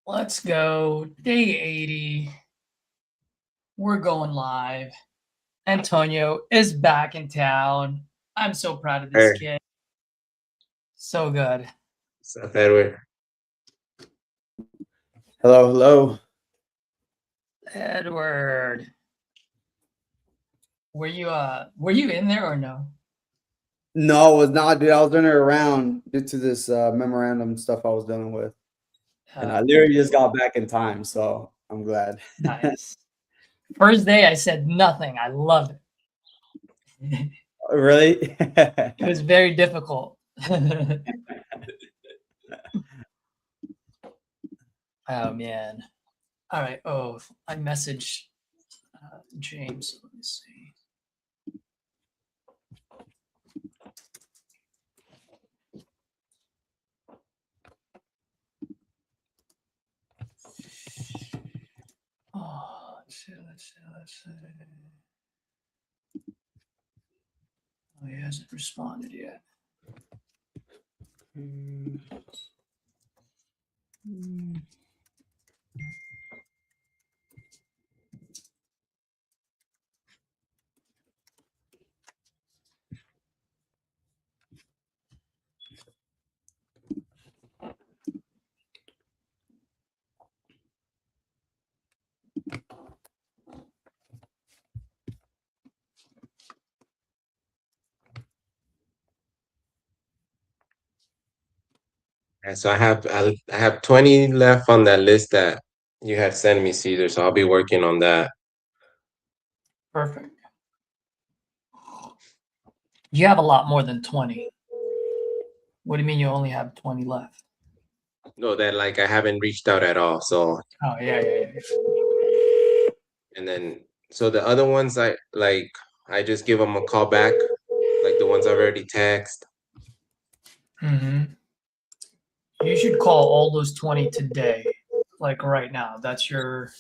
Let's go. Day 80. We're going live. Antonio is back in town. I'm so proud of this Hey, kid. So good. what's up, Edward? Hello, hello. Edward. Were you in there or no? No, it was not, dude. I was running around due to this memorandum stuff I was dealing with. And I literally just got back in time, so I'm glad. Nice. First day I said nothing. I loved it. Really? It was very difficult. Oh man. All right. Oh, I messaged James. Let me see. Oh, let's see. Oh, he hasn't responded yet. Yeah, so I have 20 left on that list that you had sent me, Caesar. So I'll be working on that. Perfect. You have a lot more than 20. What do you mean you only have 20 left? No, that like I haven't reached out at all. So Oh, yeah. and then so the other ones I just give them a call back, like the ones I've already texted. Mm-hmm. You should call all those 20 today, like right now. That's your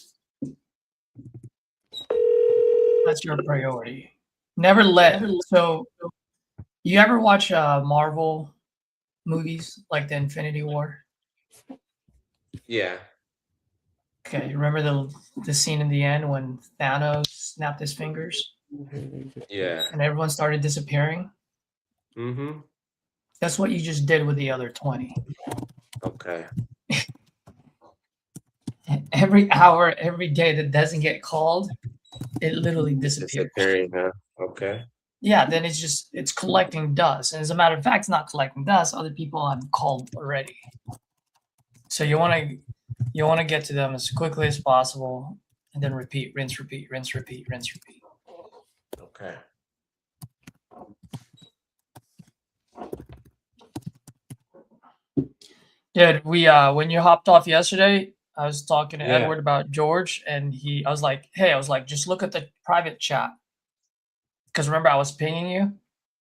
priority. Never let. So you ever watch Marvel movies like the Infinity War? Yeah. Okay, you remember the scene in the end when Thanos snapped his fingers Yeah. and everyone started disappearing? Mm-hmm. That's what you just did with the other 20. Okay. Every hour, every day that doesn't get called, it literally disappears. Disappearing, huh? Okay. Yeah, then it's collecting dust. And as a matter of fact, it's not collecting dust. Other people have called already. So you want to get to them as quickly as possible, and then repeat, rinse, repeat, rinse, repeat, rinse, repeat. Okay. Dude, we when you hopped off yesterday, I was talking to Yeah. Edward about George, and I was like, just look at the private chat. Because remember, I was pinging you.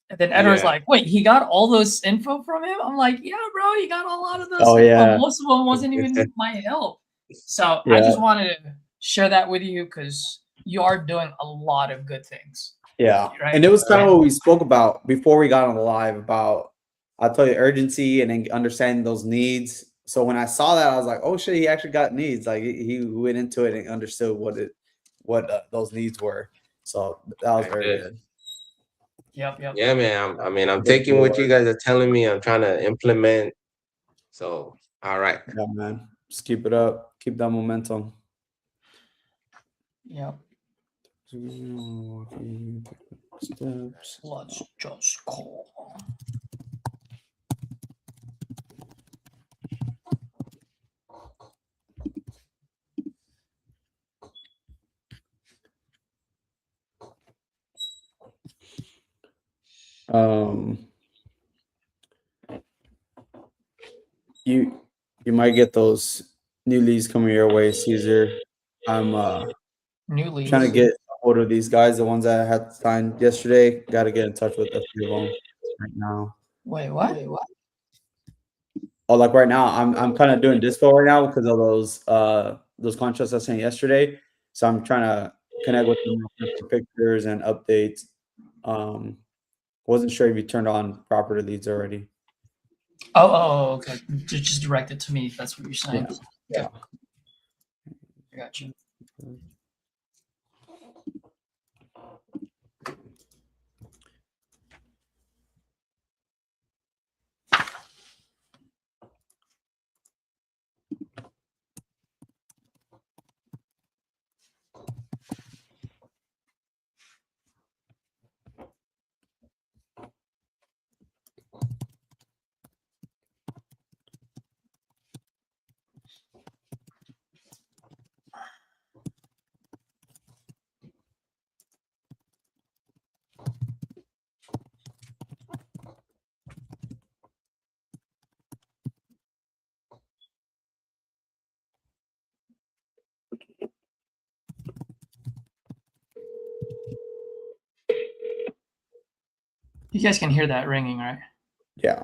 And then Edward's Yeah. like, wait, he got all this info from him? I'm like, yeah, bro, he got a lot of those Oh, info. yeah. Most of them wasn't even my help. So I Yeah. just wanted to share that with you because you are doing a lot of good things. Yeah. Right? And it was kind of what we spoke about before we got on the live about, I'll tell you, urgency and then understanding those needs. So when I saw that, I was like, oh shit, he actually got needs. Like he went into it and understood what those needs were. So that was very good. Yep. Yeah, man. I'm taking what you guys are telling me. I'm trying to implement. So, all right. Yeah, man. Just keep it up. Keep that momentum. Yep. Steps. Let's just call. You might get those new leads coming your way, Caesar. I'm New leads. trying to get a hold of these guys, the ones that I had signed yesterday. Got to get in touch with a few of them right now. Wait, what? Oh, like right now, I'm kind of doing dispo right now because of those contracts I sent yesterday. So I'm trying to connect with them for pictures and updates. Wasn't sure if you turned on property leads already. Oh, okay. Just direct it to me if that's what you're saying. Yeah. I got you. You guys can hear that ringing, right? Yeah.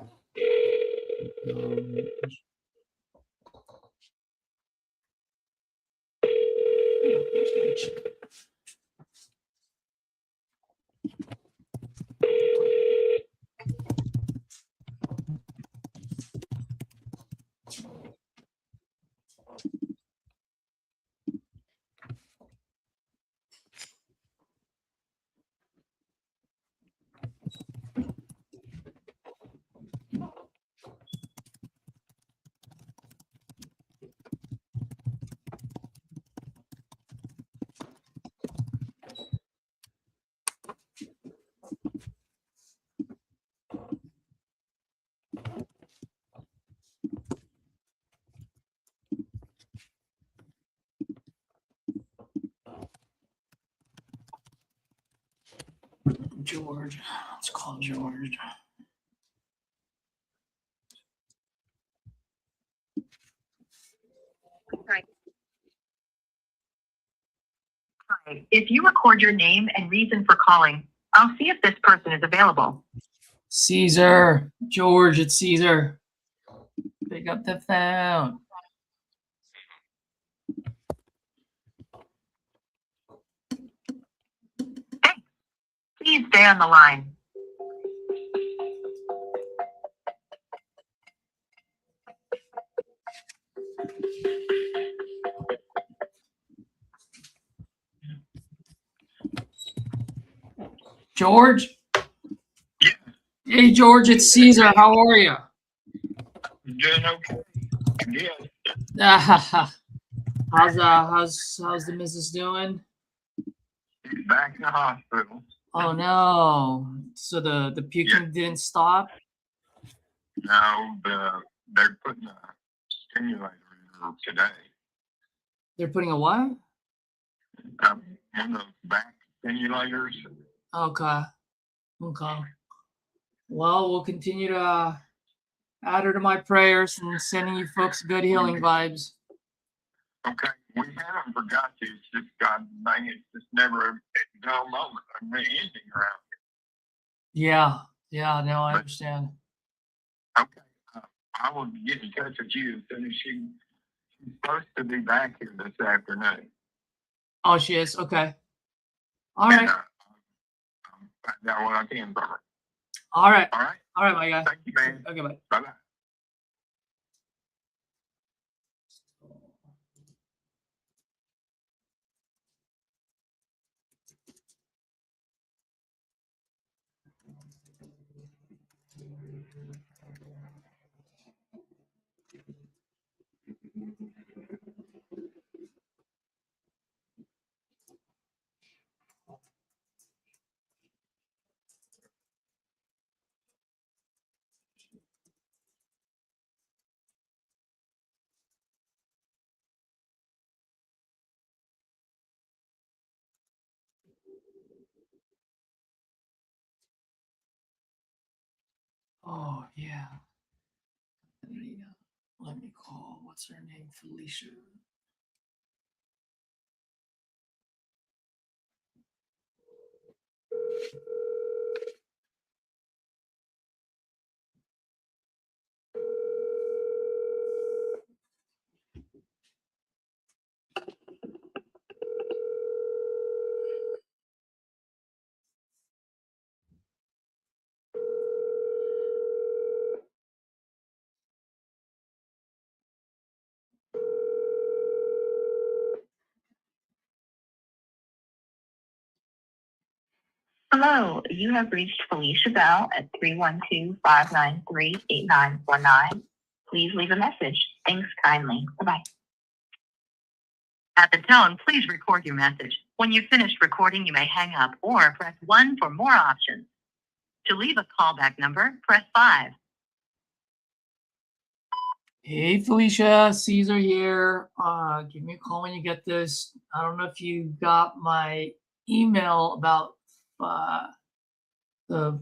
George. Let's call George. Hi. If you record your name and reason for calling, I'll see if this person is available. Caesar. George, it's Caesar. Pick up the phone. Please stay on the line. George? Hey, George, it's Caesar. How are you? Doing okay. Yeah. How's the missus doing? He's back in the hospital. Oh no. So the puking didn't stop? Now they're putting a stimulator in her today. They're putting a what? One of those back stimulators. Okay. Okay. Well, we'll continue to add her to my prayers and sending you folks good healing vibes. Okay, we haven't forgot you. It's just God dang it, it's just never a dull moment. I'm ending around Yeah. Yeah, no, I But- understand. here. Okay, I will get in touch with you as soon as she's supposed to be back here this afternoon. Oh, she is? Okay. All And, right. I'll find out what I can from her. All right. All right, All right, my guy. thank you, man. Okay, bye. Bye bye. Oh, yeah. Let me call. What's her name? Felicia. Hello, you have reached Felicia Bell at 312-593-8949. Please leave a message. Thanks kindly. Bye-bye. At the tone, please record your message. When you've finished recording, you may hang up or press 1 for more options. To leave a callback number, press 5. Hey Felicia, Caesar here. Give me a call when you get this. I don't know if you got my email about the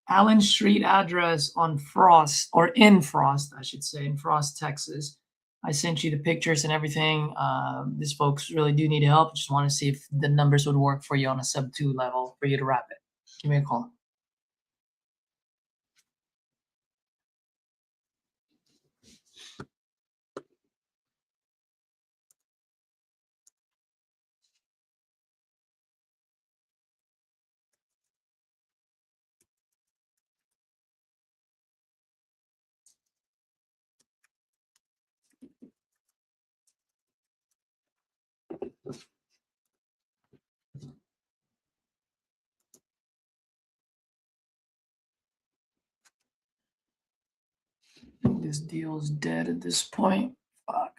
Allen Street address on Frost, or in Frost, I should say, in Frost, Texas. I sent you the pictures and everything. These folks really do need help. Just want to see if the numbers would work for you on a sub 2 level for you to wrap it. Give me a call. This deal's dead at this point. Fuck.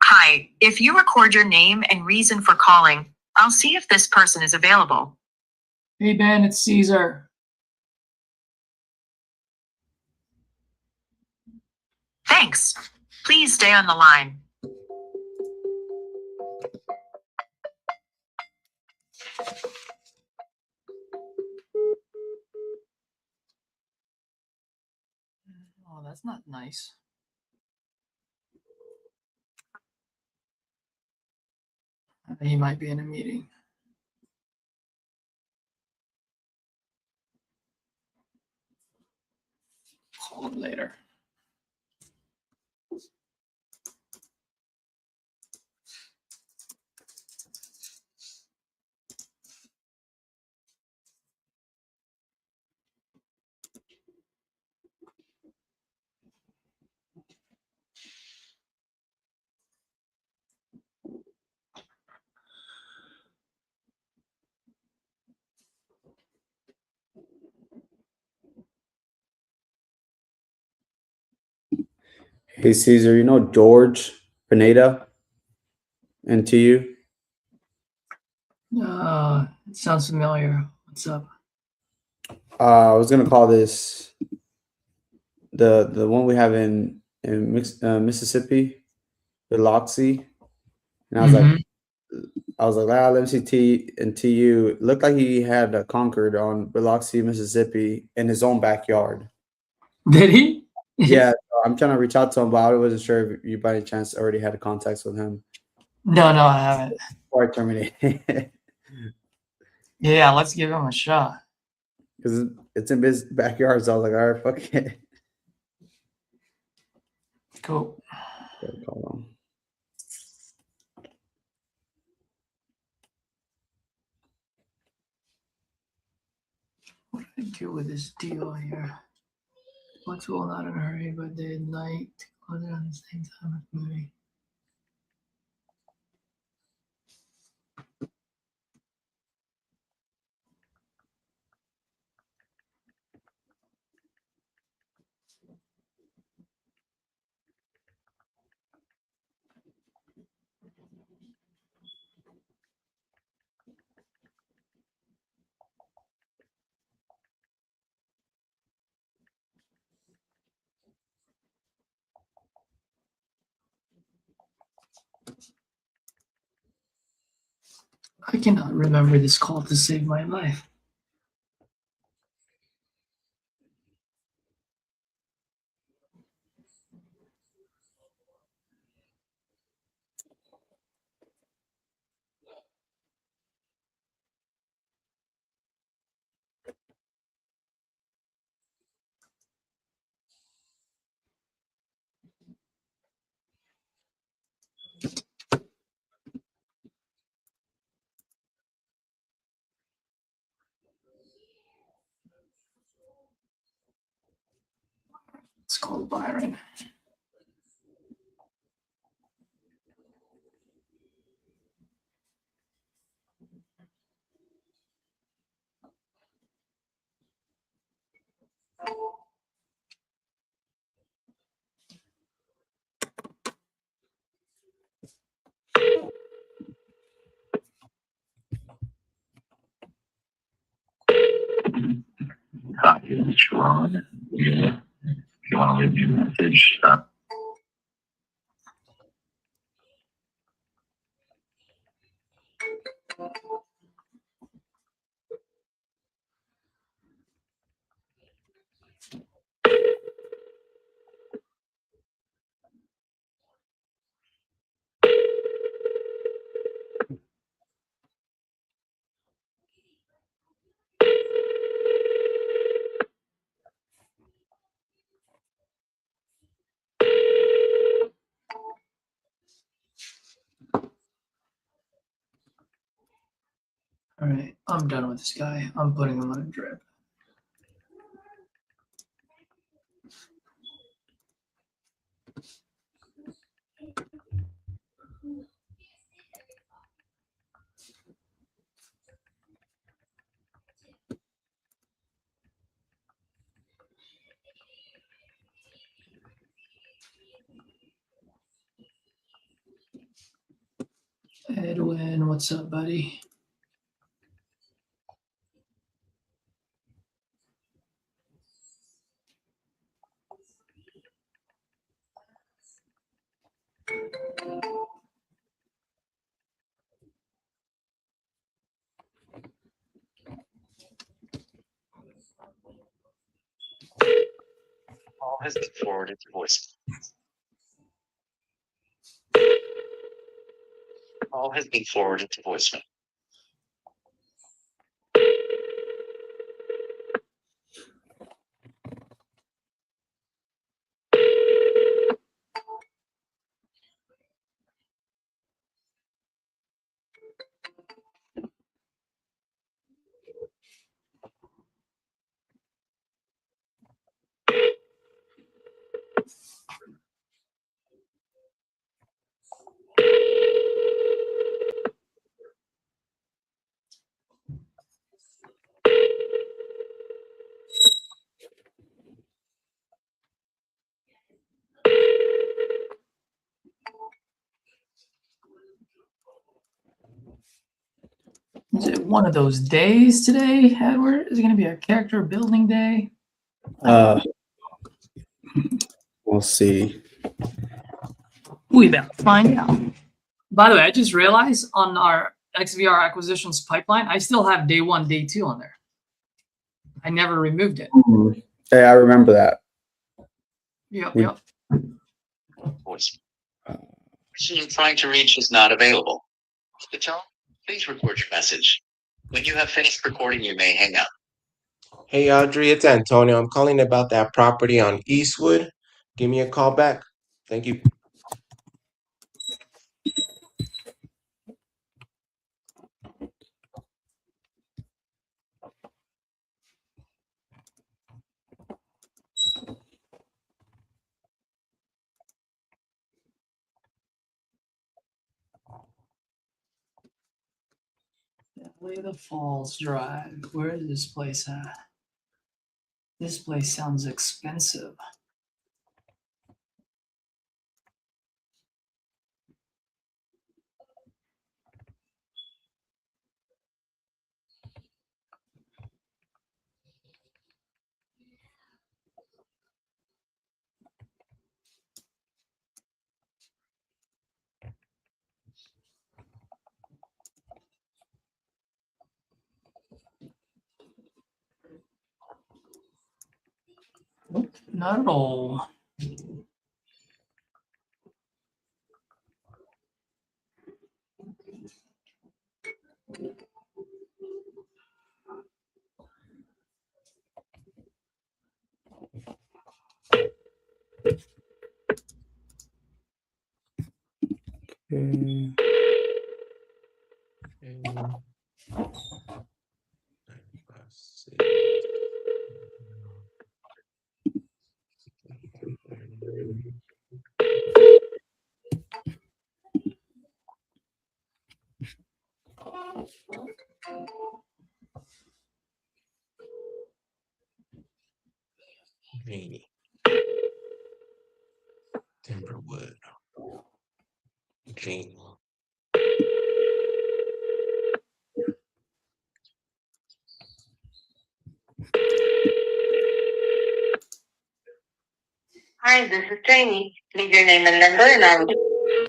Hi, if you record your name and reason for calling, I'll see if this person is available. Hey Ben, it's Caesar. Thanks. Please stay on the line. Oh, that's not nice. He might be in a meeting. Call him later. Hey Caesar, you know George Pineda and to you? It sounds familiar. What's up? I was gonna call this the one we have in Mississippi, the Loxy, and I was like, let me see T and TU. It looked like he had a Concord on Biloxi, Mississippi, in his own backyard. Did he? Yeah, I'm trying to reach out to him, but I wasn't sure if you by any chance already had a contact with him No, I haven't. before I terminate. Yeah, let's give him a shot. Because it's in his backyard, so I was like, all right, fuck it. Cool. Call him. What do I do with this deal here? Flexible, not in a hurry, but day and night. Close it on the same time as moving. I cannot remember this call to save my life. It's called Byron. Copy this, Ron. Yeah. If you want to leave your message, All right, I'm done with this guy. I'm putting him on a drip. Edwin, what's up, buddy? Call has been forwarded to voice. Call has been forwarded to voicemail. Is it one of those days today, Edward? Is it going to be a character building day? We'll see. We about to find out. By the way, I just realized on our XVR acquisitions pipeline, I still have day 1, day 2 on there. I never removed it. Hey, I remember that. Yep, We- yep. Voice. Person you're trying to reach is not available. To the tone, please record your message. When you have finished recording, you may hang up. Hey Audrey, it's Antonio. I'm calling about that property on Eastwood. Give me a call back. Thank you. Way the Falls Drive. Where is this place at? This place sounds expensive. Not at all. Okay. Rainy. Timberwood. Jane. Hi, this is Jamie. Leave your name and number and I will.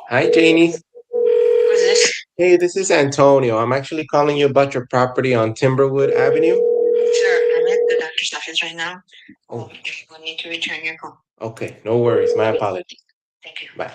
Hi, Janie. Who's this? Hey, this is Antonio. I'm actually calling you about your property on Timberwood Avenue. Sure, I'm at the doctor's office right now. Oh, We'll need to return your call. okay. No worries. My apologies. Thank you. Bye.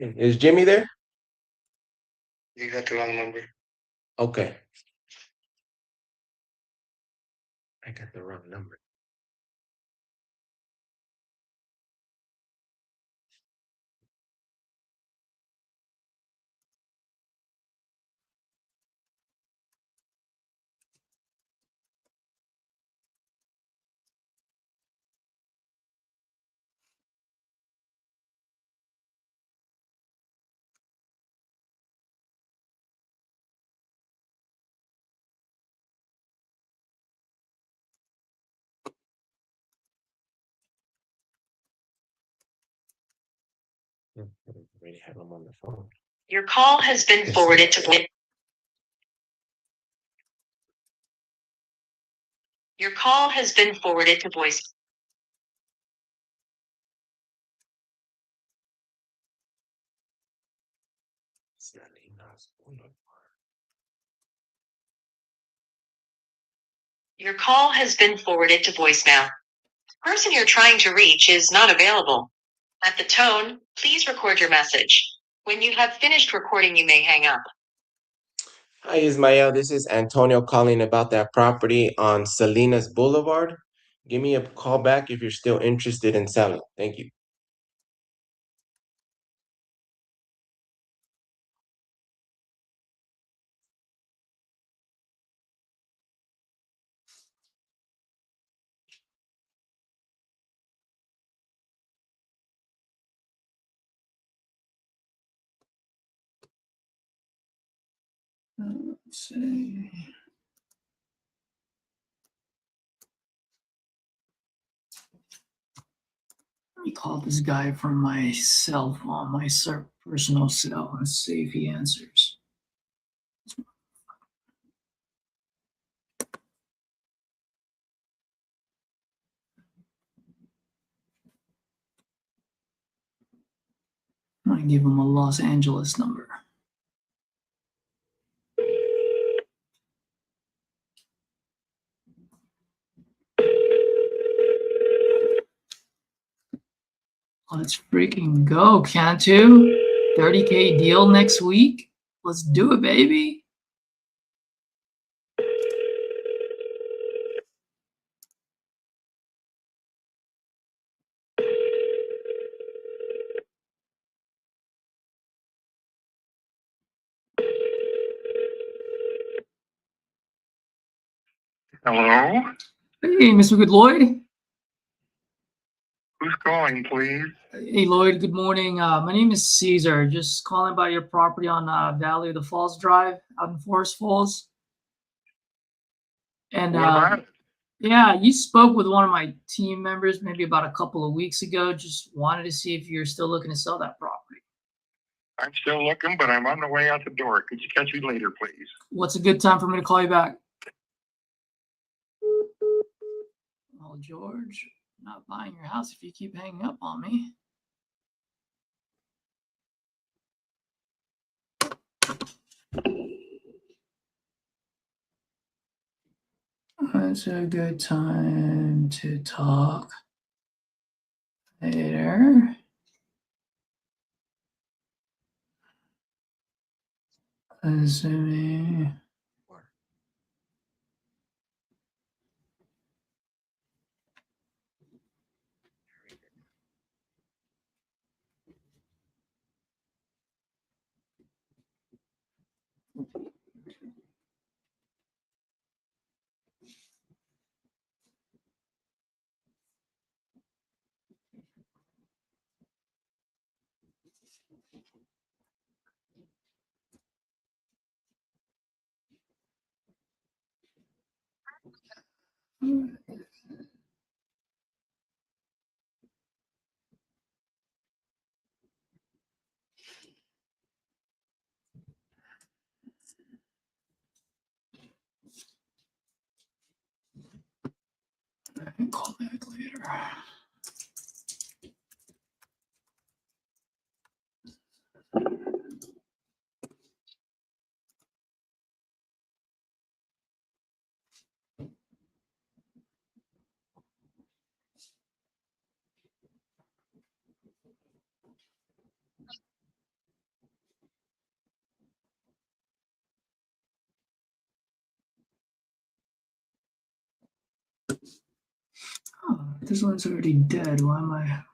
Is Jimmy there? You got the wrong number. Okay. I got the wrong number. I already have him on the phone. Your call has been forwarded to. Your call has been forwarded to voice. It's not Lina's Boulevard. Your call has been forwarded to voicemail. The person you're trying to reach is not available. At the tone, please record your message. When you have finished recording, you may hang up. Hi, Ismael. This is Antonio calling about that property on Salinas Boulevard. Give me a call back if you're still interested in selling. Thank you. Let's see. Let me call this guy from my cell phone, my personal cell, and see if he answers. I'm gonna give him a Los Angeles number. Let's freaking go, Cantu. 30K deal next week. Let's do it, baby. Hello? Hey, Mr. Good Lloyd. Who's calling, please? Hey, Lloyd. Good morning. My name is Caesar. Just calling about your property on Valley of the Falls Drive out in Forest Falls. And What about it? yeah, you spoke with one of my team members maybe about a couple of weeks ago. Just wanted to see if you're still looking to sell that property. I'm still looking, but I'm on the way out the door. Could you catch me later, please? What's a good time for me to call you back? Well, George, I'm not buying your house if you keep hanging up on me. It's a good time to talk later. Assuming. I can call back later. Oh, this one's already dead. Why am I?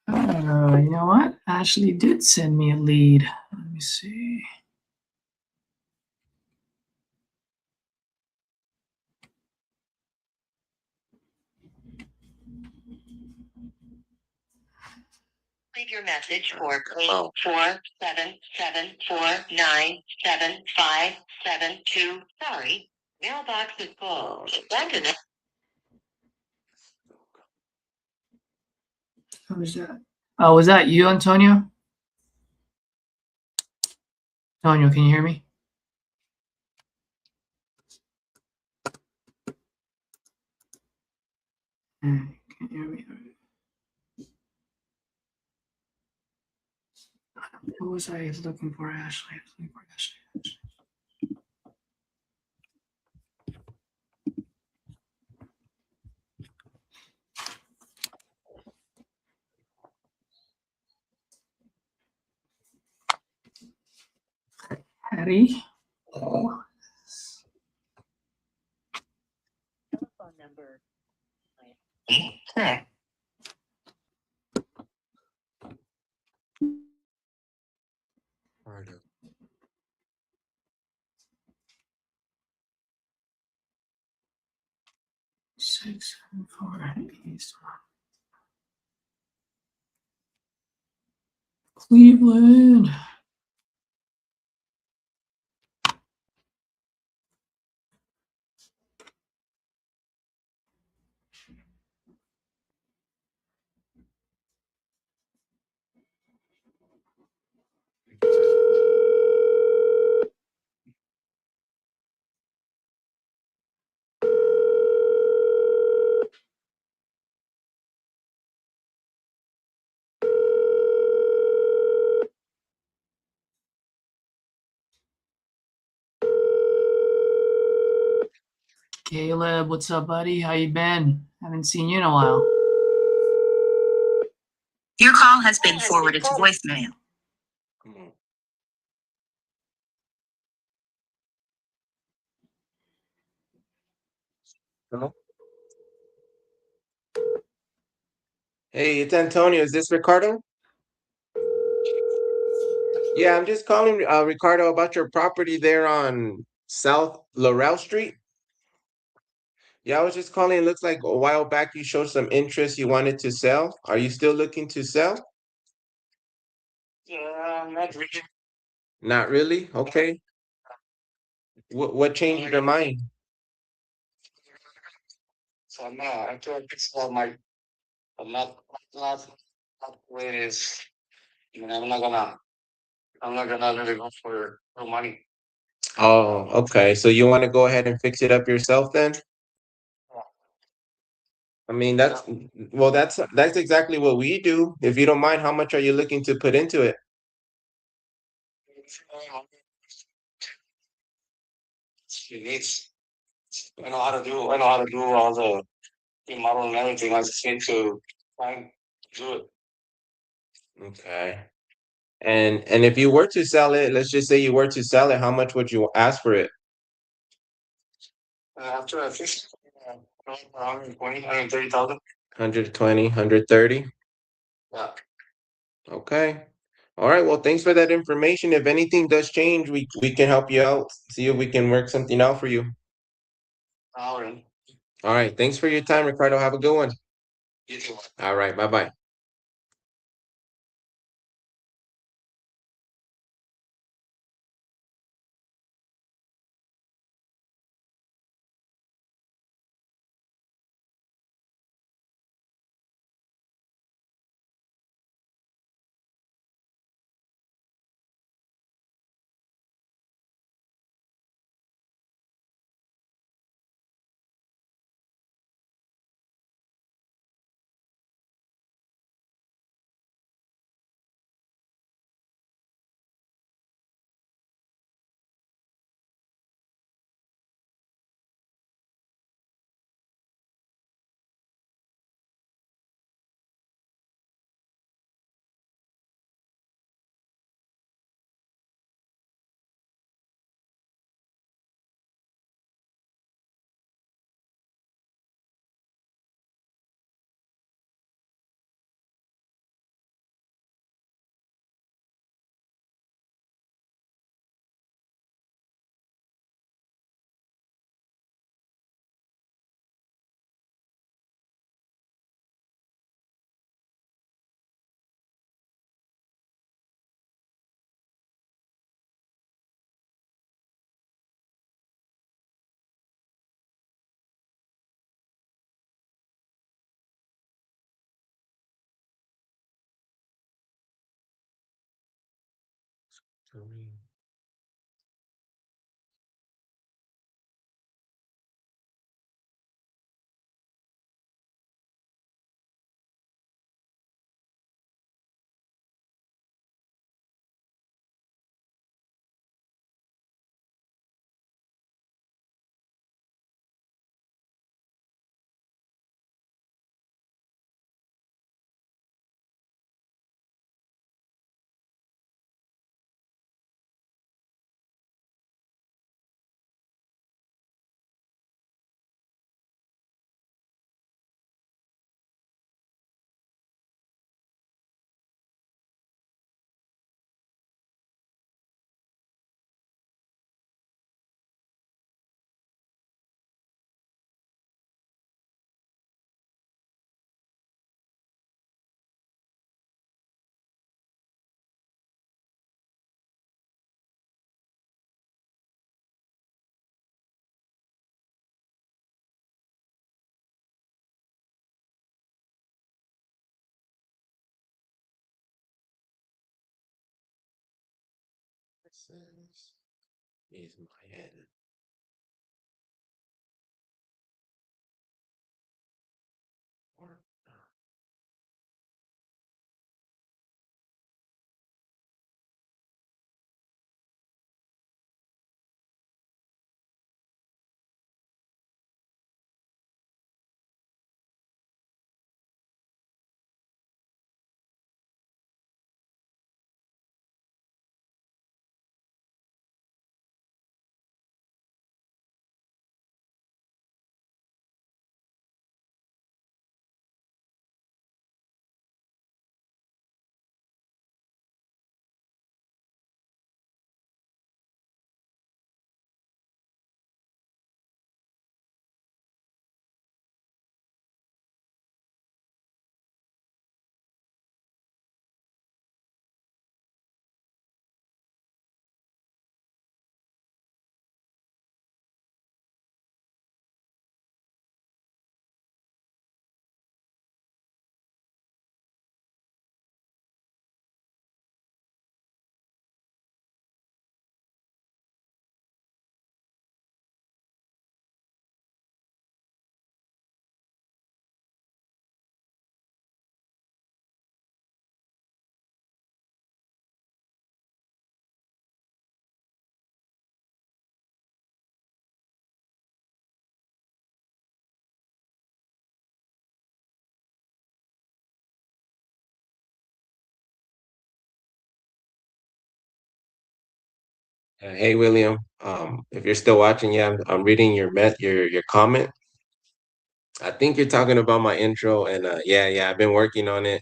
Oh, you know what? Ashley did send me a lead. Let me see. Leave your message for 847-749-7572. Sorry, mailbox is full. Abandon it. Who was that? Oh, was that you, Antonio? Antonio, can you hear me? Can you hear me? What was I looking for, Ashley? I was looking for Ashley. Hattie? Oh. Telephone number. Harder. Six, 4, East. Cleveland. Caleb, what's up, buddy? How you been? Haven't seen you in a while. Your call has been forwarded to voicemail. Come on. Hello? Hey, it's Antonio. Is this Ricardo? Yeah, I'm just calling Ricardo about your property there on South Laurel Street. Yeah, I was just calling. It looks like a while back you showed some interest. You wanted to sell. Are you still looking to sell? Yeah, not really. Not really. Okay. What changed your mind? So I'm not. I feel like it's all my. I'm not the way it is. I mean, I'm not gonna let it go for no money. Oh, okay. So you want to go ahead and fix it up yourself then? I mean, well, that's exactly what we do. If you don't mind, how much are you looking to put into it? It needs. I know how to do. I know how to do all the remodel and everything. I just need to find do it. Okay. And if you were to sell it, let's just say you were to sell it, how much would you ask for it? After I fix it, around 120, 130,000. 120, 130? Yeah. Okay. All right. Well, thanks for that information. If anything does change, we can help you out, see if we can work something out for you. All right. All right. Thanks for your time, Ricardo. Have a good one. You too. All right. Bye-bye. This is my end. Hey William, if you're still watching, yeah, I'm reading your comment. I think you're talking about my intro, and yeah, I've been working on it.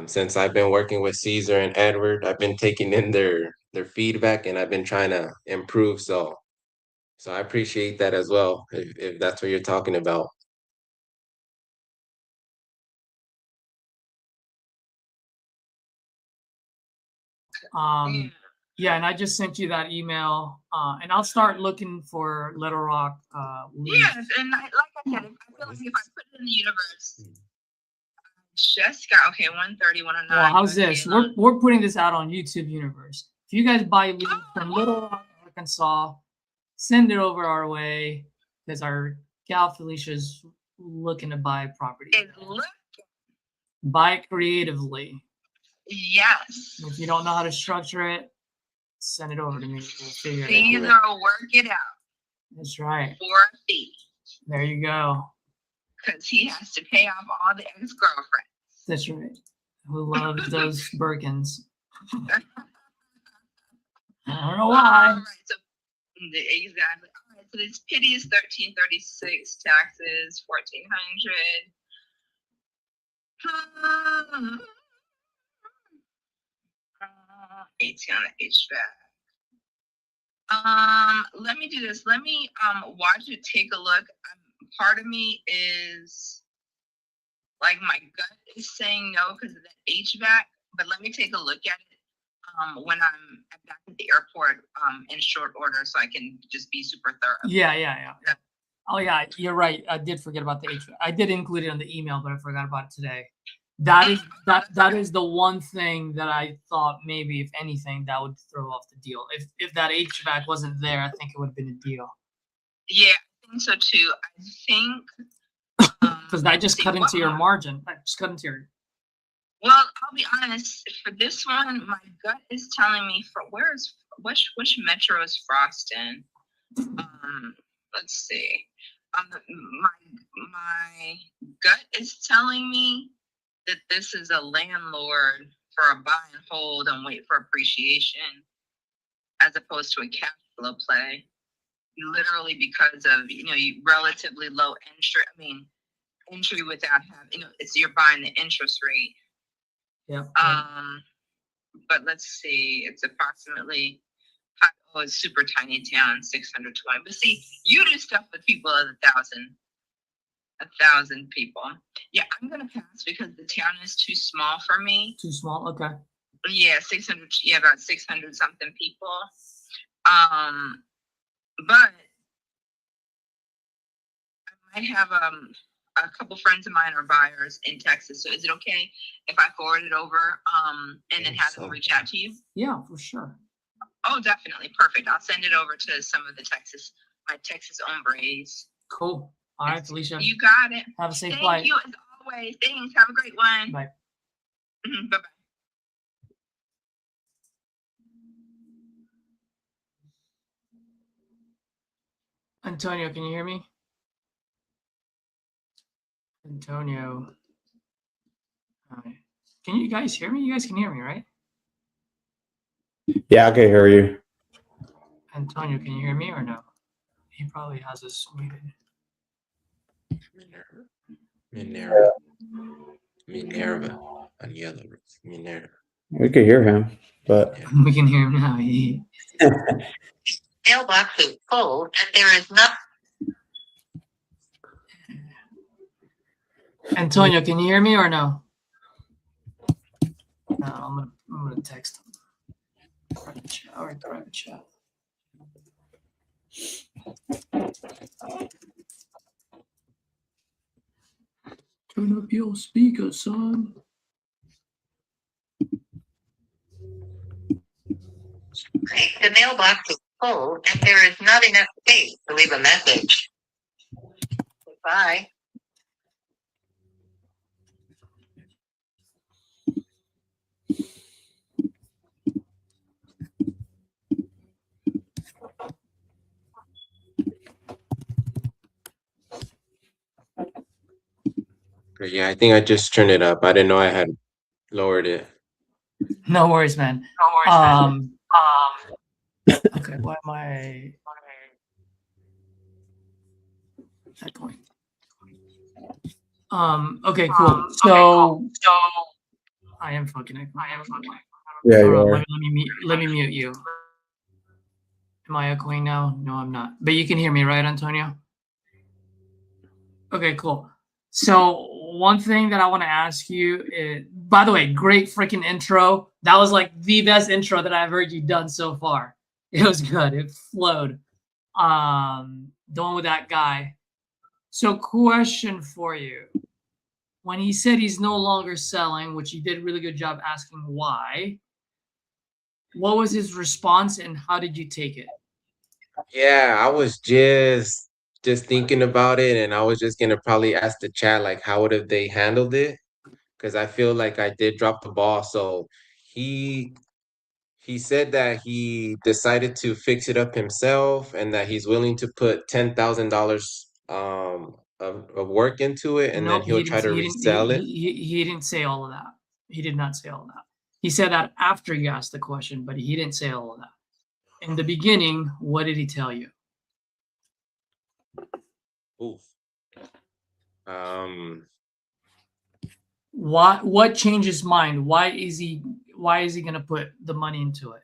Since I've been working with Caesar and Edward, I've been taking in their feedback, and I've been trying to improve. So I appreciate that as well, if that's what you're talking about. Yeah, and I just sent you that email, and I'll start looking for Little Rock leads. Yes, and like I said, I feel like if I put it in the universe, just got okay. 130, 109. Well, how's this? We're putting this out on YouTube Universe. If you guys buy leads from Little Rock, Arkansas, send it over our way because our gal Felicia's looking to buy property. Buy it creatively. Yes. If you don't know how to structure it, send it over to me. We'll figure it out. Caesar will work it out. That's right. For a fee. There you go. Because he has to pay off all the ex-girlfriends. That's right. Who loves those Birkins? I don't know why. All right, so exactly. All right, so this pity is 1336, taxes 1400. 18 on the HVAC. Let me do this. Let me watch it, take a look. Part of me is like my gut is saying no because of the HVAC, but let me take a look at it when I'm back at the airport in short order so I can just be super thorough. Yeah. Oh yeah, you're right. I did forget about the HVAC. I did include it on the email, but I forgot about it today. That is the one thing that I thought maybe, if anything, that would throw off the deal. If that HVAC wasn't there, I think it would have been a deal. Yeah, I think so too. I think because I just cut into your margin. I just cut into your. Well, I'll be honest. For this one, my gut is telling me for which metro is Frost in? Let's see. My gut is telling me that this is a landlord for a buy and hold and wait for appreciation, as opposed to a cash flow play. Literally because of relatively low entry. I mean, entry without having it's you're buying the interest rate. Yeah. But let's see. It's approximately. Oh, it's super tiny town, 620. But see, you do stuff with people of 1,000 people. Yeah, I'm gonna pass because the town is too small for me. Too small. Okay. Yeah, 600. Yeah, about 600 something people. But I might have a couple friends of mine are buyers in Texas. So is it okay if I forward it over and then have them reach out to you? Yeah, for sure. Oh, definitely. Perfect. I'll send it over to some of my Texas hombres. Cool. All right, Felicia. You got it. Have a safe flight. Thank you as always. Thanks. Have a great one. Bye. Bye-bye. Antonio, can you hear me? Antonio. All right. Can you guys hear me? You guys can hear me, right? Yeah, I can hear you. Antonio, can you hear me or no? He probably has us muted. Minerva on yellow. Minerva. We could hear him, but we can hear him now. Mailbox is full and there is not. Antonio, can you hear me or no? No, I'm gonna text him. Private chat. All right, private chat. Turn up your speaker, son. The mailbox is full and there is not enough space to leave a message. Goodbye. Yeah, I think I just turned it up. I didn't know I had lowered it. No worries, man. Okay, why am I echoing? Okay, cool. So I am fucking echoing. Yeah, Hold you on, are. let me mute you. Am I echoing now? No, I'm not. But you can hear me, right, Antonio? Okay, cool. So one thing that I want to ask you is, by the way, great freaking intro. That was like the best intro that I've heard you done so far. It was good. It flowed. The one with that guy. So question for you. When he said he's no longer selling, which he did a really good job asking why, what was his response and how did you take it? Yeah, I was just thinking about it, and I was just gonna probably ask the chat like how would have they handled it? Because I feel like I did drop the ball. So he he said that he decided to fix it up himself and that he's willing to put $10,000 of work into it, and then Nope, he'll try to resell it. he didn't say all of that. He did not say all of that. He said that after you asked the question, but he didn't say all of that. In the beginning, what did he tell you? Oof. What changed his mind? Why is he gonna put the money into it?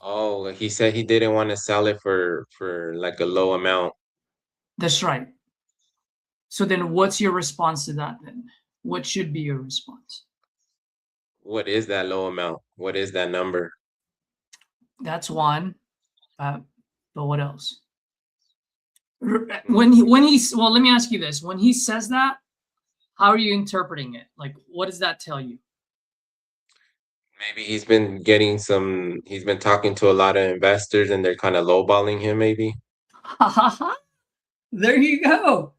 Oh, he said he didn't want to sell it for like a low amount. That's right. So then what's your response to that then? What should be your response? What is that low amount? What is that number? That's one. But what else? When he's well, let me ask you this. When he says that, how are you interpreting it? Like, what does that tell you? Maybe he's been talking to a lot of investors and they're kind of lowballing him, maybe. There you go.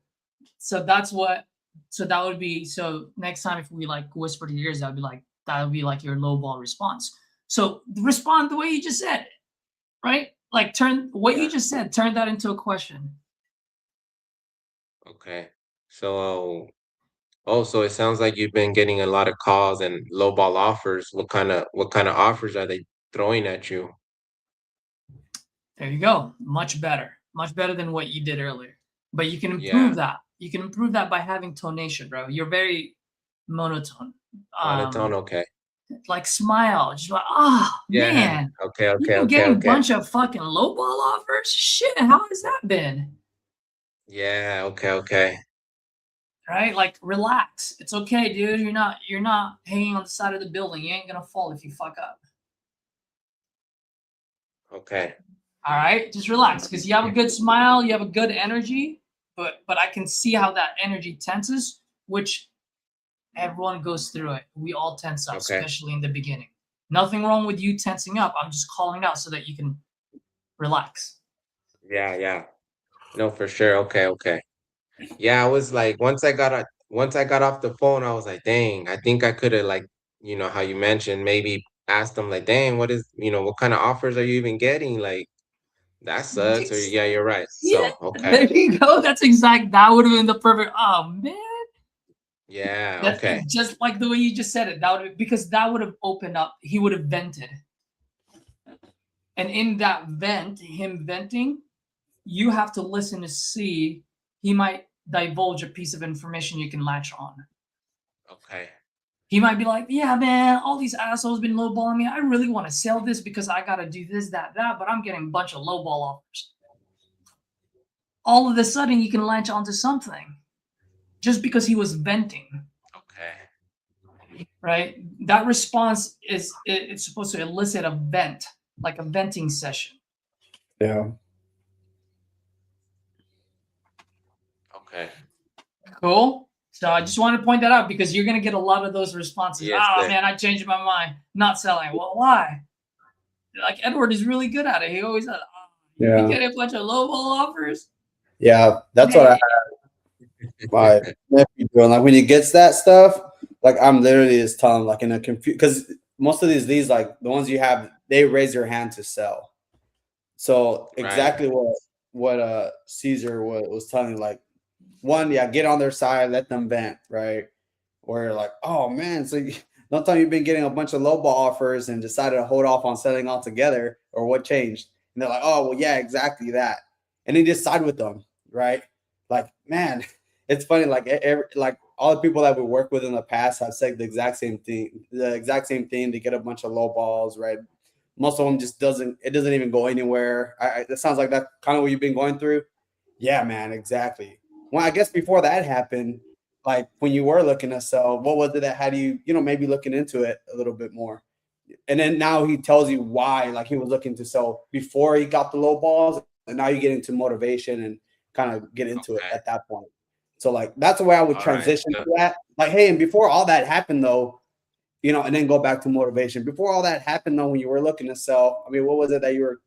So that's what. So that would be. So next time if we like whisper to your ears, that would be like your lowball response. So respond the way you just said it, right? Like turn what you just said, turn that into a question. Okay. So, so it sounds like you've been getting a lot of calls and lowball offers. What kind of offers are they throwing at you? There you go. Much better than what you did earlier. But you can improve Yeah. that. You can improve that by having tonation, bro. You're very monotone. Monotone, okay. Like smile, just like, oh Yeah. man, Okay, you've okay, been okay, getting a okay. bunch of fucking lowball offers. Shit, how has that been? Yeah, okay, okay. Right? Like, relax. It's okay, dude. You're not hanging on the side of the building. You ain't gonna fall if you fuck up. Okay. All right, just relax because you have a good smile, you have a good energy, but I can see how that energy tenses, which everyone goes through it. We all tense up, Okay. especially in the beginning. Nothing wrong with you tensing up. I'm just calling out so that you can relax. Yeah, yeah. No, for sure. Okay, okay. Yeah, I was like, once I got off the phone, I was like, dang, I think I could have like, how you mentioned, maybe asked them like, dang, what kind of offers are you even getting? Like, that sucks. Or yeah, you're right. Yeah, So, okay. there you go. That would have been the perfect. Oh man, Yeah, that's okay. just like the way you just said it. Because that would have opened up. He would have vented, and in that him venting, you have to listen to see. He might divulge a piece of information you can latch on. Okay. He might be like, yeah, man, all these assholes been lowballing me. I really want to sell this because I got to do this, that, but I'm getting a bunch of lowball offers. All of a sudden, you can latch onto something just because he was venting. Okay. Right? That response it's supposed to elicit a vent, like a venting session. Yeah. Okay. Cool. So I just want to point that out because you're gonna get a lot of those responses. Yes, Oh sir. man, I changed my mind, not selling. Well, why? Like Edward is really good at it. He always says, oh, Yeah. you get a bunch of lowball offers. Yeah, that's what I had my nephew doing. Like when he gets that stuff, like I'm literally just telling him, like in a because most of these leads, like the ones you have, they raise your hand to sell. So exactly what Caesar was telling you, like one, yeah, get on their side, let them vent, right? Or you're like, oh man, so don't tell me you've been getting a bunch of lowball offers and decided to hold off on selling altogether. or what changed? And they're like, oh, well, yeah, exactly that. And then just side with them, right? Like, man, it's funny. Like, like all the people that we worked with in the past have said the exact same thing. They get a bunch of low balls, right? Most of them just doesn't even go anywhere. That sounds like that kind of what you've been going through. Yeah, man, exactly. Well, I guess before that happened, like when you were looking to sell, what was it that had you, maybe looking into it a little bit more? And then now he tells you why, like he was looking to sell before he got the low balls, and now you get into motivation and kind of get into it at that point. So like that's the way I would transition to that. Like, hey, and before all that happened though, and then go back to motivation. Before all that happened though, when you were looking to sell, I mean, what was it that you were,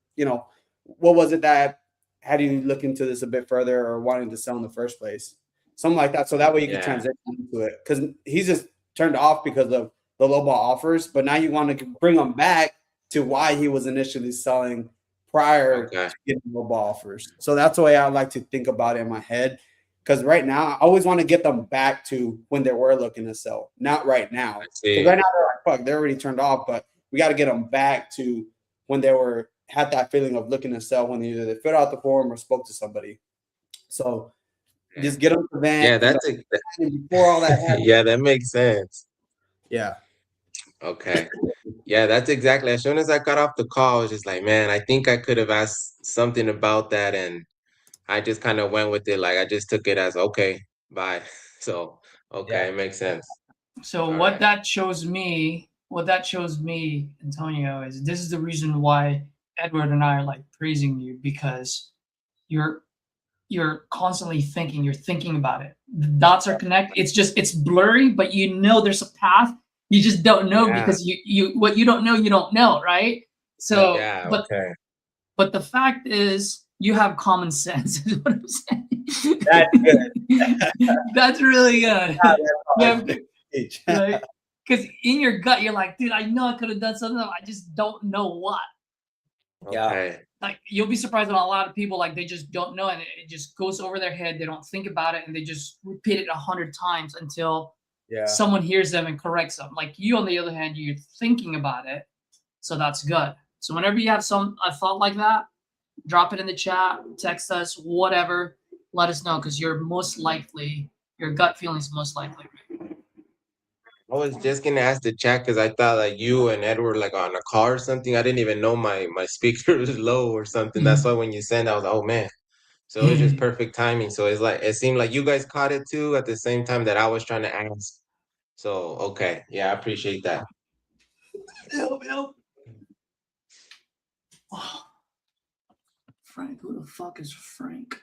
what was it that had you look into this a bit further or wanting to sell in the first place? Something like that. So that way you can transition into it. Because he's just turned off because of the low ball offers, but now you want to bring him back to why he was initially selling prior to getting low ball offers. So that's the way I like to think about it in my head. Because right now, I always want to get them back to when they were looking to sell, not right now. Because right now they're like, fuck, they're already turned off, but we got to get them back to when they had that feeling of looking to sell when either they filled out the form or spoke to somebody. So just get them to that. Yeah, that's before all that happened. Yeah, that makes sense. Yeah. Okay. Yeah, that's exactly. As soon as I got off the call, I was just like, man, I think I could have asked something about that, and I just kind of went with it. Like I just took it as okay, bye. So it makes sense. So what that shows me, Antonio, is this is the reason why Edward and I are like praising you, because you're constantly thinking, you're thinking about it. The dots are connected. It's blurry, but there's a path. You just don't know because what you don't know, right? So but the fact is you have common sense is what I'm saying. That's good. That's really good. Right? Because in your gut, you're like, dude, I know I could have done something. I just don't know what. Yeah. Like you'll be surprised at a lot of people, like they just don't know, and it just goes over their head. They don't think about it, and they just repeat it 100 times until someone hears them and corrects them. Like you, on the other hand, you're thinking about it, so that's good. So whenever you have a thought like that, drop it in the chat, text us, whatever. Let us know, because your gut feeling is most likely. I was just gonna ask the chat because I thought like you and Edward like on a call or something. I didn't even know my speaker was low or something. That's why when you sent, I was like, oh man. So it was just perfect timing. So it's like it seemed like you guys caught it too at the same time that I was trying to ask. So I appreciate that. Help. Oh. Frank, who the fuck is Frank?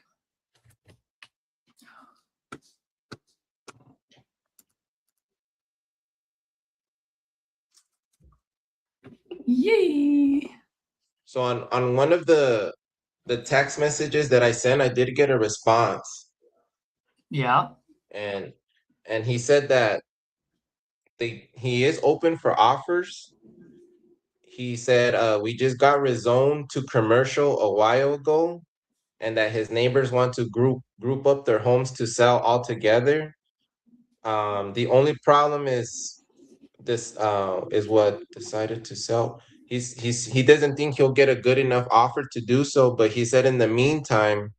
Yay! So on one of the text messages that I sent, I did get a response. Yeah. And he said that he is open for offers. He said we just got rezoned to commercial a while ago, and that his neighbors want to group up their homes to sell all together. The only problem is this is what decided to sell. He doesn't think he'll get a good enough offer to do so, but he said in the meantime,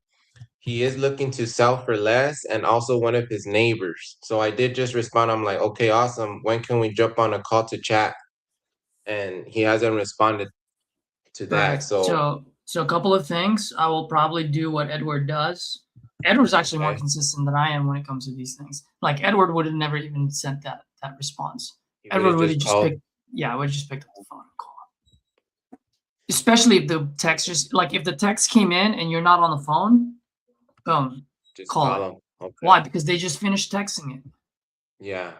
he is looking to sell for less, and also one of his neighbors. So I did just respond. I'm like, okay, awesome. When can we jump on a call to chat? And he hasn't responded to that. Right. So a couple of things. I will probably do what Edward does. Edward's actually more consistent than I am when it comes to these things. Like Edward would have never even sent that response. Edward would have just picked. Yeah, I would have just picked up the phone and called. Especially if the text if the text came in and you're not on the phone, boom, just call it. Okay. Why? Because they just finished texting it. Yeah.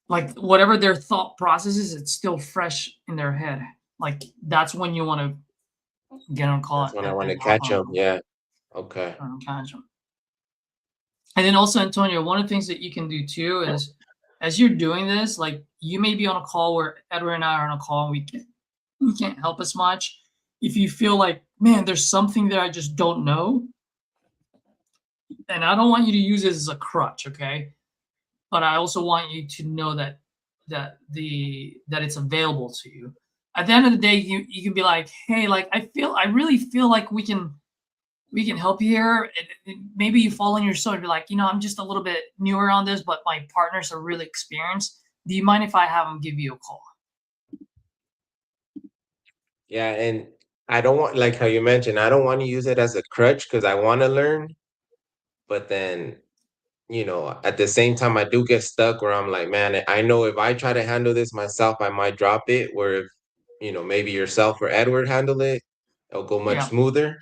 Like whatever their thought process is, it's still fresh in their head. Like that's when you want to get on call. That's when I want to catch them. Yeah. Okay. Catch them. And then also, Antonio, one of the things that you can do too is, as you're doing this, like you may be on a call where Edward and I are on a call, and we can't help as much. If you feel like, man, there's something that I just don't know, and I don't want you to use it as a crutch, okay? But I also want you to know that it's available to you. At the end of the day, you can be like, hey, like I really feel like we can help you here. Maybe you fall on your sword and be like, I'm just a little bit newer on this, but my partners are really experienced. Do you mind if I have them give you a call? Yeah, and I don't want, like how you mentioned, I don't want to use it as a crutch because I want to learn, but then, at the same time, I do get stuck where I'm like, man, I know if I try to handle this myself, I might drop it. Where if, maybe yourself or Edward handle it, it'll go much Yeah. smoother.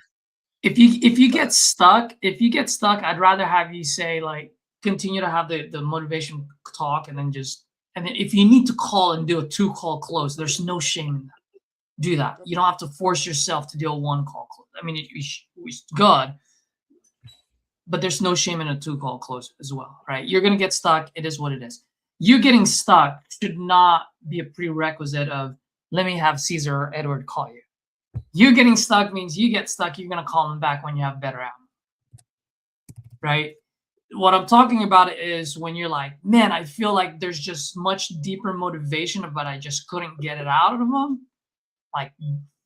If you get stuck, I'd rather have you say, like, continue to have the motivation talk, and then if you need to call and do a 2-call close, there's no shame in that. Do that. You don't have to force yourself to do a 1-call close. I mean, it's good, but there's no shame in a 2-call close as well, right? You're gonna get stuck. It is what it is. You getting stuck should not be a prerequisite of, let me have Caesar or Edward call you. You getting stuck means you get stuck. You're gonna call them back when you have better ammo, right? What I'm talking about is when you're like, man, I feel like there's just much deeper motivation, but I just couldn't get it out of them. Like,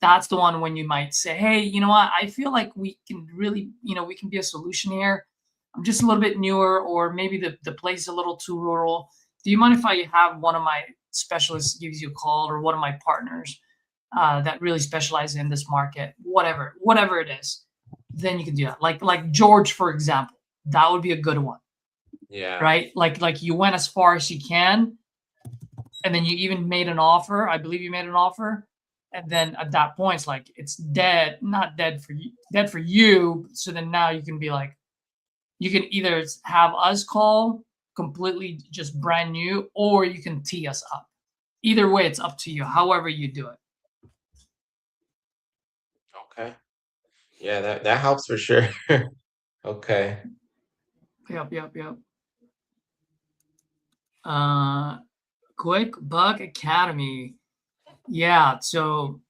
that's the one when you might say, hey, you know what? I feel like we can really, we can be a solution here. I'm just a little bit newer, or maybe the place is a little too rural. Do you mind if I have one of my specialists gives you a call, or one of my partners that really specialize in this market, whatever it is? Then you can do that. Like George, for example, that would be a good one. Yeah. Right? Like you went as far as you can, and then you even made an offer. I believe you made an offer. And then at that point, it's like, it's dead, not dead for you, dead for you. So then now you can be like, you can either have us call completely just brand new, or you can tee us up. Either way, it's up to you, however you do it. Okay. Yeah, that helps for sure. Okay. Yep. Quick Buck Academy. Yeah, so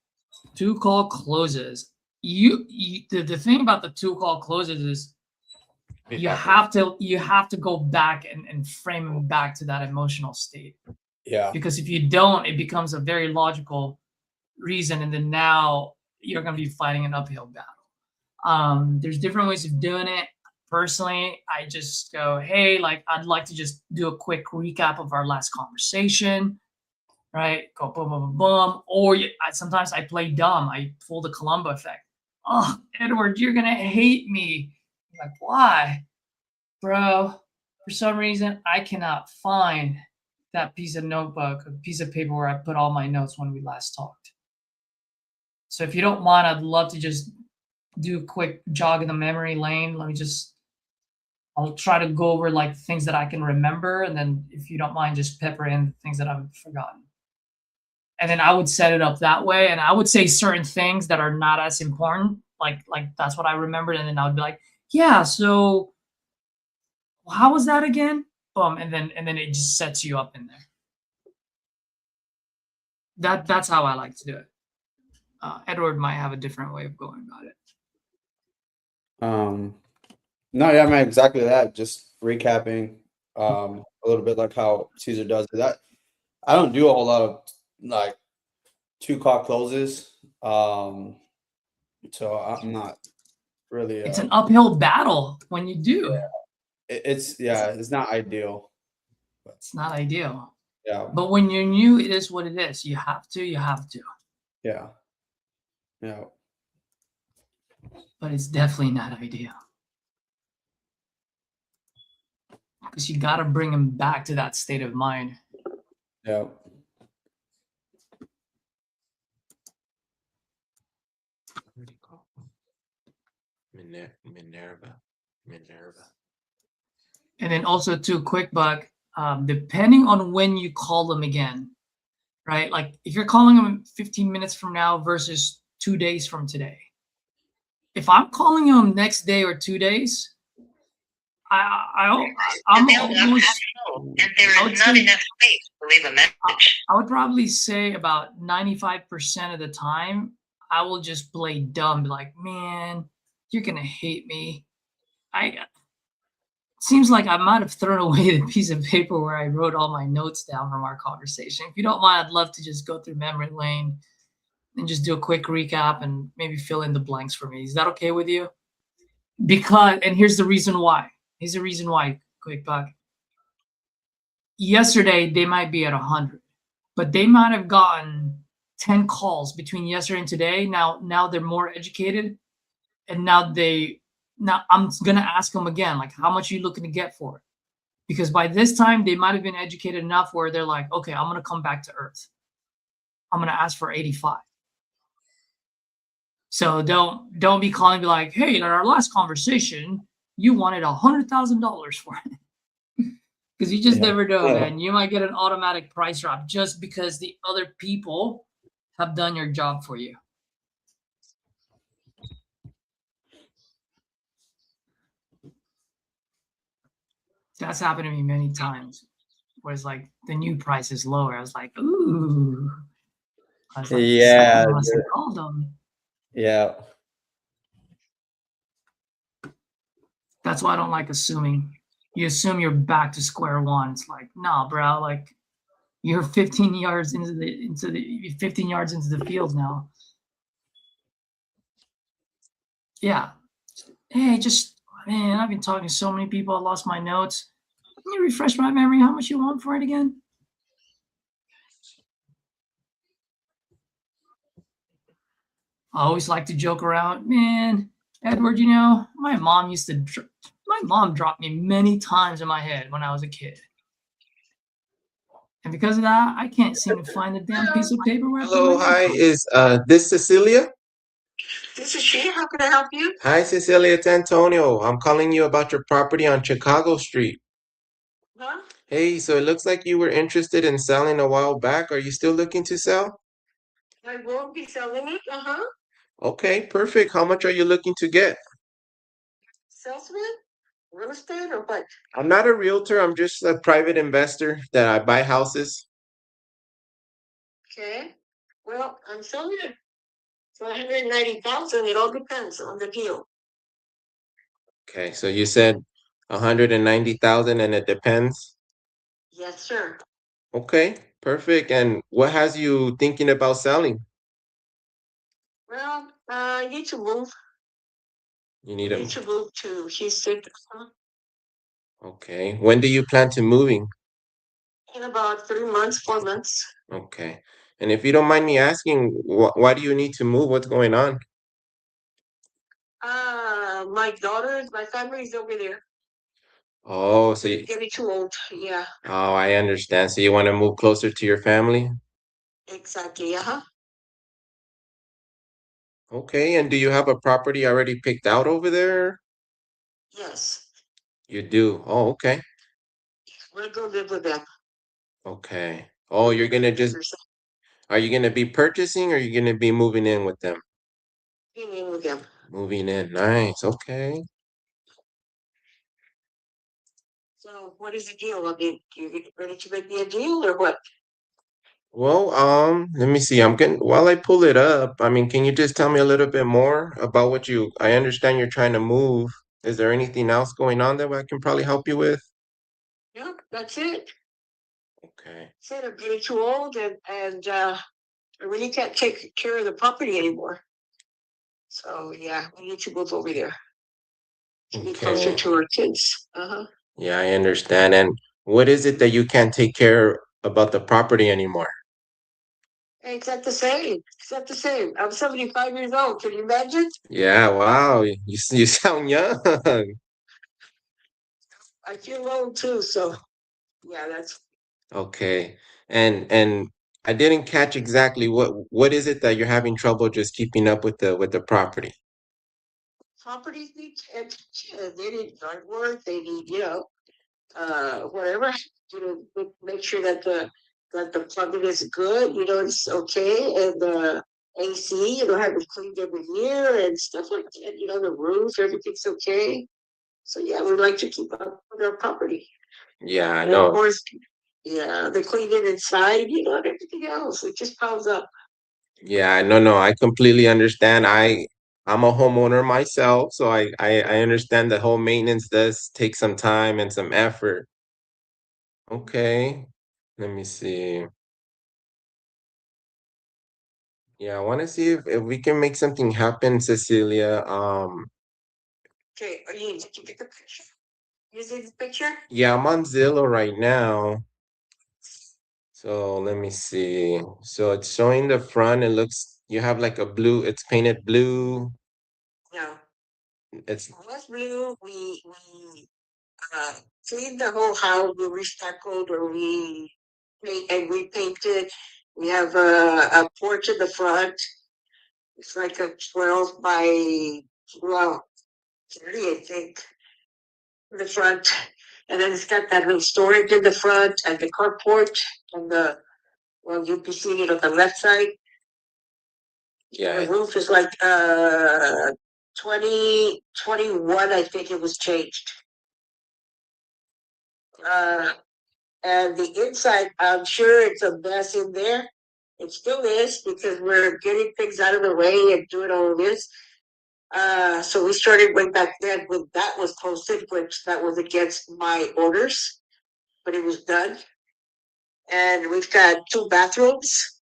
2-call closes. The thing about the 2-call closes is you have to go back and frame them back to that emotional state. Yeah. Because if you don't, it becomes a very logical reason, and then now you're going to be fighting an uphill battle. There's different ways of doing it. Personally, I just go, hey, like, I'd like to just do a quick recap of our last conversation. Right? Go boom, boom, boom, boom. Or sometimes I play dumb. I pull the Columbo effect. Oh, Edward, you're going to hate me. I'm like, why? Bro, for some reason, I cannot find that piece of notebook, a piece of paper where I put all my notes when we last talked. So if you don't mind, I'd love to just do a quick jog in the memory lane. I'll try to go over like things that I can remember. And then if you don't mind, just pepper in things that I've forgotten. And then I would set it up that way. And I would say certain things that are not as important. Like that's what I remembered. And then I would be like, yeah, so how was that again? Boom. And then it just sets you up in there. That's how I like to do it. Edward might have a different way of going about it. No, yeah, man, exactly that. Just recapping a little bit like how Caesar does it. I don't do a whole lot of like 2-call closes. So I'm not really it's an uphill battle when you do. Yeah. It's not ideal. It's not ideal. Yeah. But when you're new, it is what it is. You have to. Yeah. But it's definitely not ideal. Because you got to bring him back to that state of mind. Yeah. Minerva. And then also too, quick Buck, depending on when you call them again, right? Like if you're calling them 15 minutes from now versus 2 days from today. If I'm calling them next day or 2 days, I'm almost, and there is not enough space to leave a message. I would probably say about 95% of the time, I will just play dumb, be like, man, you're gonna hate me. Seems like I might have thrown away the piece of paper where I wrote all my notes down from our conversation. If you don't mind, I'd love to just go through memory lane and just do a quick recap and maybe fill in the blanks for me. Is that okay with you? Because, and here's the reason why. Here's the reason why, quick buck. Yesterday, they might be at 100, but they might have gotten 10 calls between yesterday and today. Now they're more educated, and now I'm gonna ask them again, like, how much are you looking to get for it? Because by this time they might have been educated enough where they're like, okay, I'm gonna come back to earth. I'm gonna ask for 85. So don't be calling me like, hey, in our last conversation, you wanted $100,000 for it. Because you just never know, man. You might get an automatic price drop just because the other people have done your job for you. That's happened to me many times. Where it's like the new price is lower. I was like, ooh. I was like, Yeah, I must have called them. yeah. That's why I don't like assuming. You assume you're back to square one. It's like, nah, bro. Like, you're 15 yards into the 15 yards into the field now. Yeah. Hey, man, I've been talking to so many people. I lost my notes. Can you refresh my memory? How much you want for it again? I always like to joke around, man. Edward, you know, my mom dropped me many times in my head when I was a kid. And because of that, I can't seem to find the damn piece of paper where I put Hello, my hi. notes. Is this Cecilia? This is she. How can I help you? Hi, Cecilia. It's Antonio. I'm calling you about your property on Chicago Street. Huh? Hey, so it looks like you were interested in selling a while back. Are you still looking to sell? I will be selling it. Okay, perfect. How much are you looking to get? Salesman? Real estate or what? I'm not a realtor. I'm just a private investor that I buy houses. Okay. Well, I'm selling it for 190,000. It all depends on the deal. Okay, so you said 190,000 and it depends. Yes, sir. Okay, perfect. And what has you thinking about selling? Well, I need to move. You need I a need to move to Houston Okay. When do you plan to moving? in about 3 months, 4 months. Okay. And if you don't mind me asking, why do you need to move? What's going on? My family's over there. Oh, so They're you, getting too old. Yeah, oh, I understand. So you want to move closer to your family? exactly. Okay. And do you have a property already picked out over there? Yes. You do. Oh, okay. We'll go live with them. Okay. Oh, you're gonna just, are you gonna be purchasing or are you gonna be moving in with them? Being in with them. Moving in. Nice. Okay. So what is the deal? I mean, you ready to make me a deal or what? Well, let me see. While I pull it up, I mean, can you just tell me a little bit more about I understand you're trying to move. Is there anything else going on that I can probably help you with? Yeah, that's it. Okay. Said I'm getting too old and I really can't take care of the property anymore. So yeah, we need to move over there. To be closer Okay. to our kids. Yeah, I understand. And what is it that you can't take care about the property anymore? It's not the same. It's not the same. I'm 75 years old. Can you imagine? Yeah, wow. You sound young. I feel old too. So yeah, that's Okay. And I didn't catch exactly what is it that you're having trouble just keeping up with the property? properties need attention. They need yard work. They need, whatever. Make sure that the plumbing is good. It's okay, and the AC, have it cleaned every year and stuff like that. The roof, everything's okay. So yeah, we like to keep up with our property. Yeah, I And of know. course, yeah, they clean it inside, and everything else. It just piles up. Yeah, no, I completely understand. I'm a homeowner myself, so I understand the whole maintenance does take some time and some effort. Okay, let me see. Yeah, I want to see if we can make something happen, Cecilia. Okay, did you get the picture? You see the picture? Yeah, I'm on Zillow right now. So let me see. So it's showing the front. It looks, you have like a blue, it's painted blue. No, It's it was blue. We cleaned the whole house. We recycled or we repainted. We have a porch in the front. It's like a 12 by, well, 30, I think, in the front. And then it's got that little storage in the front and the carport on the, well, you can see it on the left side. yeah, The roof is like 2021, I think it was changed. And the inside, I'm sure it's a mess in there. It still is because we're getting things out of the way and doing all this. So we started way back then when that was posted, which that was against my orders, but it was done. And we've got 2 bathrooms.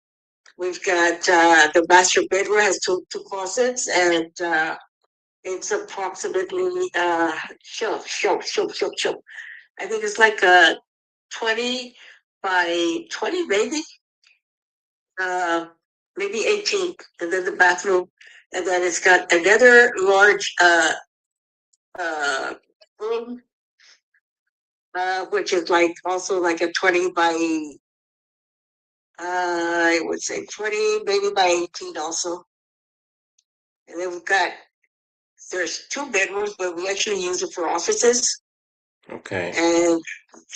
We've got the master bedroom has two closets, and it's approximately show. I think it's like a 20 by 20, maybe. Maybe 18, and then the bathroom, and then it's got another large room, which is like also like a 20 by I would say 20, maybe by 18 also. And then there's 2 bedrooms, but we actually use it for offices. okay. And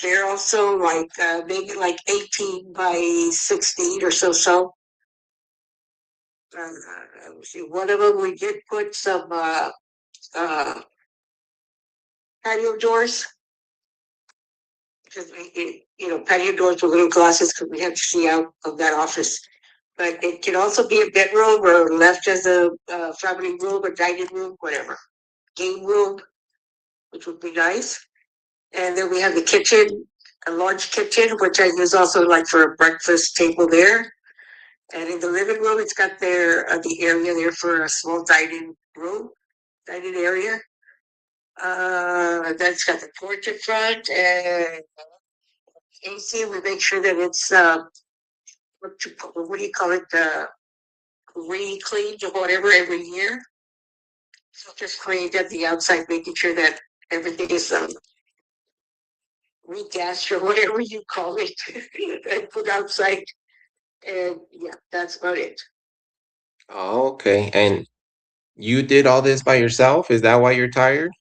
they're also like maybe like 18 by 16 or so. See, one of them we did put some patio doors, because patio doors with little glasses because we have to see out of that office. But it can also be a bedroom or left as a family room, a dining room, whatever, game room, which would be nice. And then we have the kitchen, a large kitchen, which I use also like for a breakfast table there. And in the living room, it's got the area there for a small dining area. Then it's got the porch in front, and AC. We make sure that it's what do you call it? Re-cleaned or whatever every year. So just cleaned at the outside, making sure that everything is regassed or whatever you call it, and put outside. And yeah, that's about it. Oh, okay. And you did all this by yourself? Is that why you're tired?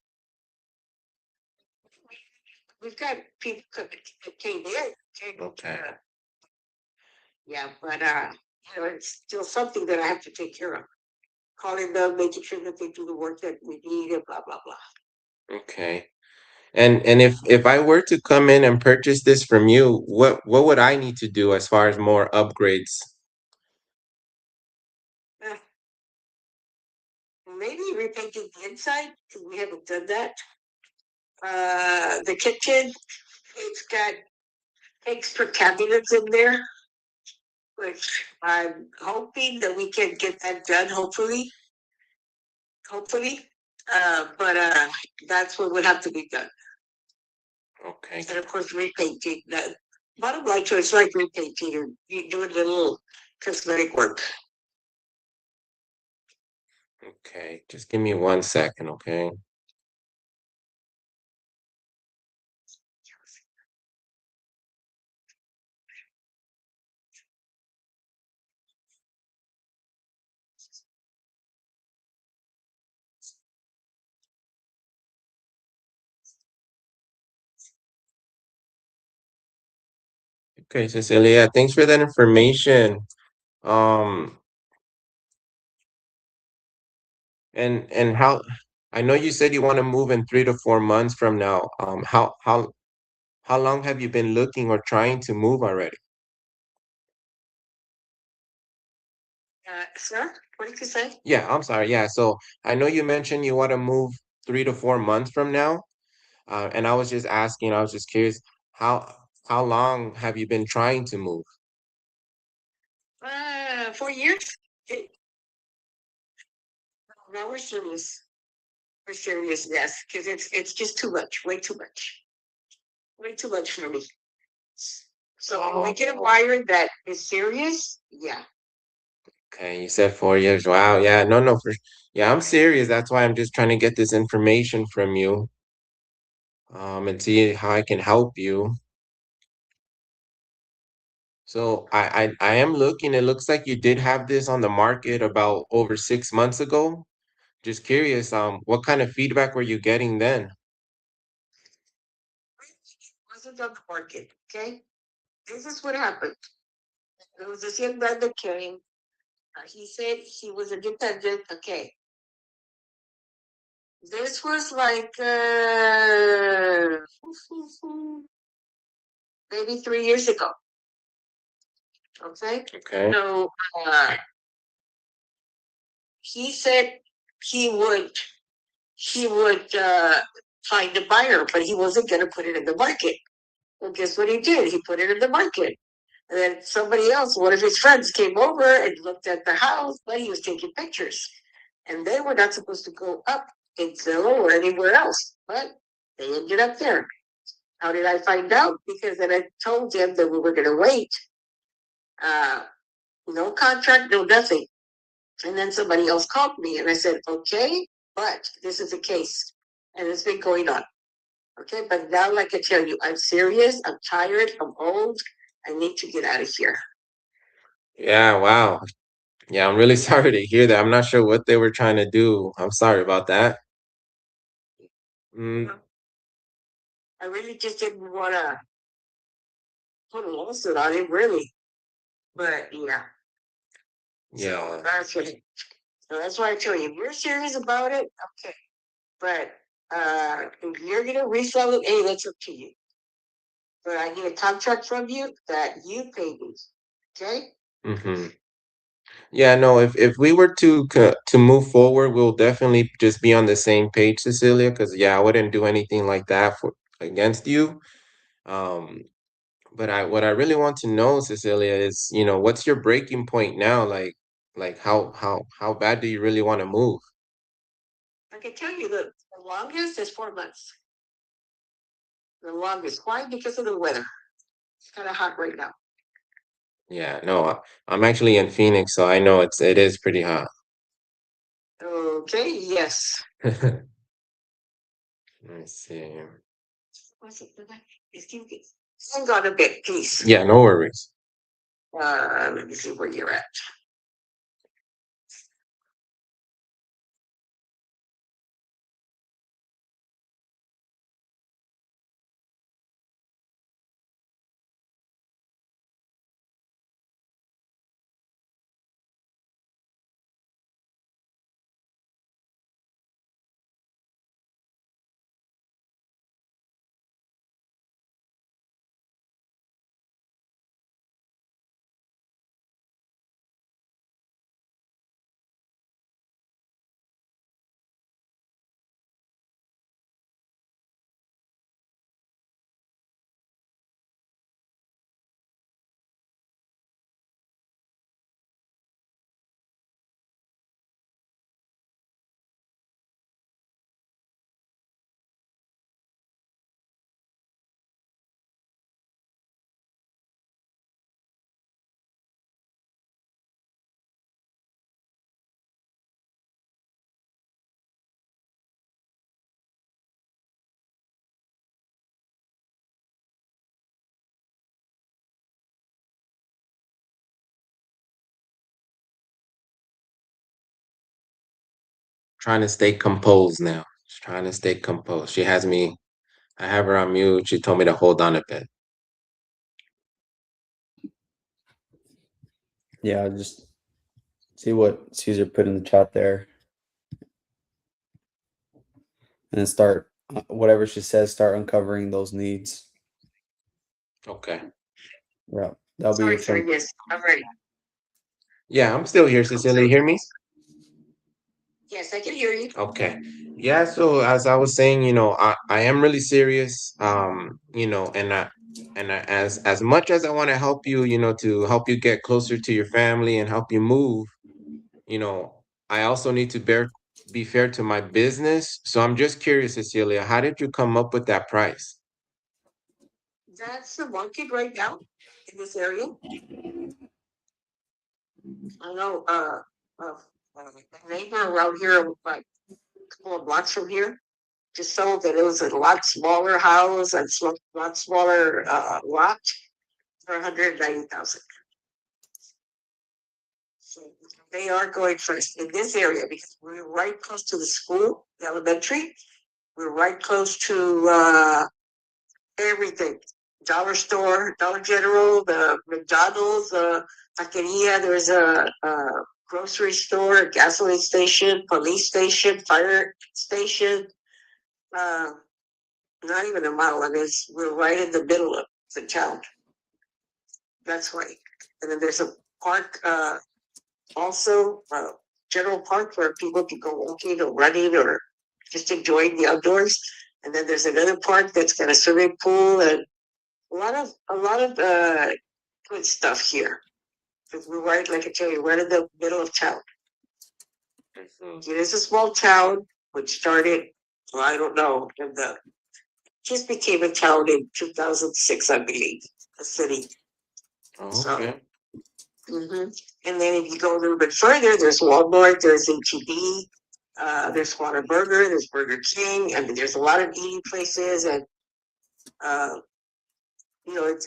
We've got people that came in. Okay. Yeah, but it's still something that I have to take care of. Calling them, making sure that they do the work that we need, and blah blah blah. Okay. And if I were to come in and purchase this from you, what would I need to do as far as more upgrades? Maybe repainting the inside, because we haven't done that. The kitchen, it's got extra cabinets in there, which I'm hoping that we can get that done, hopefully. But that's what would have to be done. Okay. And of course, repainting. The bottom line to it's like repainting, or you do a little cosmetic work. Okay. Just give me 1 second, okay? Okay, Cecilia, thanks for that information. Um, and how I know you said you want to move in 3 to 4 months from now. How long have you been looking or trying to move already? Sir, what did you say? Yeah, I'm sorry. Yeah, so I know you mentioned you want to move 3 to 4 months from now. And I was just asking, I was just curious, how long have you been trying to move? 4 years. No, we're serious. We're serious, yes, because it's just too much, way too much. Way too much for me. So when we get a buyer that is serious, yeah. Okay, you said 4 years. Wow, yeah, no, yeah, I'm serious. That's why I'm just trying to get this information from you, and see how I can help you. So I am looking. It looks like you did have this on the market about over 6 months ago. Just curious, what kind of feedback were you getting then? Wasn't on the market, okay? This is what happened. There was this young man that came. He said he was independent. Okay. This was like maybe 3 years ago. Okay. Okay. So he said he would find a buyer, but he wasn't gonna put it in the market. Well, guess what he did? He put it in the market. And then somebody else, one of his friends, came over and looked at the house, but he was taking pictures. And they were not supposed to go up in Zillow or anywhere else, but they ended up there. How did I find out? Because then I told them that we were going to wait. No contract, no nothing. And then somebody else called me and I said, okay, but this is the case. And it's been going on. Okay, but now, like I tell you, I'm serious. I'm tired. I'm old. I need to get out of here. Yeah, wow. Yeah, I'm really sorry to hear that. I'm not sure what they were trying to do. I'm sorry about that. I really just didn't want to put a lawsuit on it, really. But yeah. Yeah. So that's what. So that's why I tell you, if you're serious about it, okay. But if you're gonna resell it, hey, that's up to you. But I need a contract from you that you pay me. Okay? Mm-hmm. Yeah, no, if we were to move forward, we'll definitely just be on the same page, Cecilia, because yeah, I wouldn't do anything like that for against you. Um, but what I really want to know, Cecilia, is, what's your breaking point now? Like how bad do you really want to move? I can tell you the longest is 4 months. The longest. Why? Because of the weather. It's kind of hot right now. Yeah, no, I'm actually in Phoenix, so I know it is pretty hot. Okay, yes. Let's see. Hang on a bit, please. Yeah, no worries. Let me see where you're at. Trying to stay composed now. Just trying to stay composed. I have her on mute. She told me to hold on a bit. Yeah, just see what Caesar put in the chat there. And then start, whatever she says, start uncovering those needs. Okay. Yeah, that'll be Sorry, your sir. turn. Yes, I'm ready. Yeah, I'm still here, Cecilia. You hear me? Yes, I can hear you. Okay. Yeah, so as I was saying, I am really serious. As much as I want to help you, to help you get closer to your family and help you move, you know, I also need to be fair to my business. So I'm just curious, Cecilia, how did you come up with that price? That's the market right now in this area. I know, a neighbor around here, like a couple of blocks from here, just sold that it was a lot smaller house and lot smaller, lot for 190,000. So they are going first in this area because we're right close to the school, the elementary. We're right close to everything. Dollar store, Dollar General, the McDonald's, taqueria. There's a grocery store, a gasoline station, police station, fire station. Not even a mile. I mean, we're right in the middle of the town. That's why. And then there's a park, also general park where people can go walking or running or just enjoying the outdoors. And then there's another park that's got a swimming pool and a lot of good stuff here. Because we're right, like I tell you, right in the middle of town. It is a small town which started, well, I don't know, just became a town in 2006, I believe, a city. Okay. And then if you go a little bit further, there's Walmart, there's HEB, there's Whataburger, there's Burger King. I mean, there's a lot of eating places, and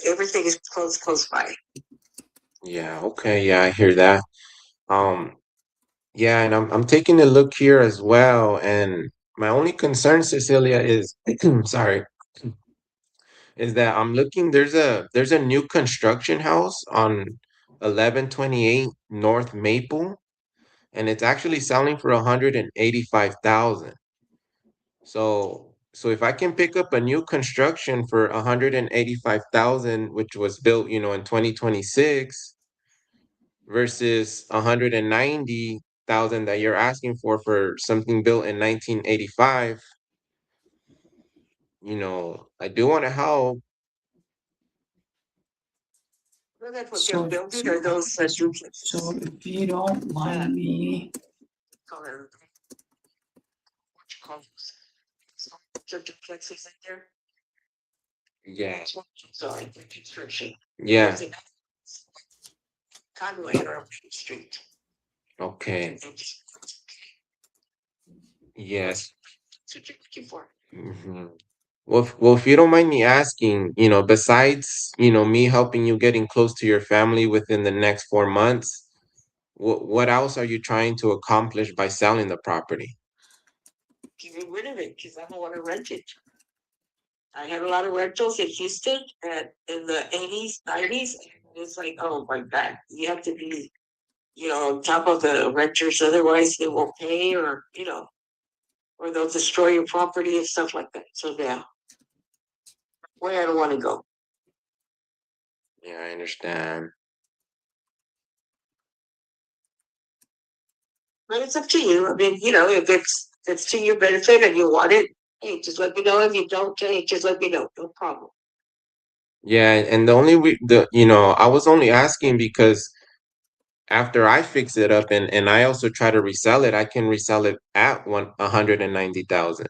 everything is close by. Yeah, okay, yeah, I hear that. Yeah, and I'm taking a look here as well, and my only concern, Cecilia, is sorry, is that I'm looking, there's a new construction house on 1128 North Maple, and it's actually selling for 185,000. So if I can pick up a new construction for 185,000, which was built, in 2026 versus 190,000 that you're asking for something built in 1985, I do want to help. Well, that's what So- they're building, or those duplexes. So if you don't mind me, Color. What you call those? So duplexes in there. Yeah, Sorry, for construction. yeah, Conway or Main Street. okay, yes. That's what you're looking for. Well, if you don't mind me asking, besides, me helping you getting close to your family within the next 4 months, what else are you trying to accomplish by selling the property? Getting rid of it because I don't want to rent it. I had a lot of rentals in Houston in the 80s, 90s. It's like, oh my God, you have to be, on top of the renters, otherwise they won't pay, or or they'll destroy your property and stuff like that. So yeah, where I don't want to go. Yeah, I understand. But it's up to you. I mean, if it's to your benefit and you want it, hey, just let me know. If you don't, hey, just let me know. No problem. Yeah, and I was only asking because after I fix it up and I also try to resell it, I can resell it at 190,000.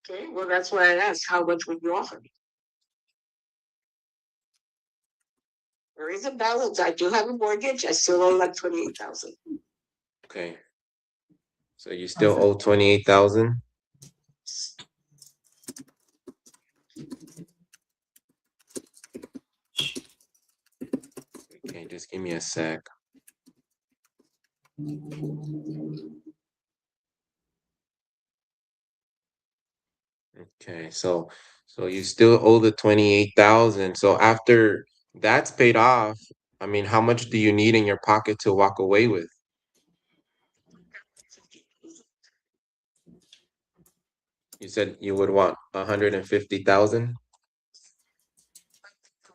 Okay, well, that's why I asked, how much would you offer me? There is a balance. I do have a mortgage. I still owe like 28,000. Okay. So you still owe 28,000? Okay, just give me a sec. Okay, so you still owe the 28,000. So after that's paid off, I mean, how much do you need in your pocket to walk away with? You said you would want 150,000?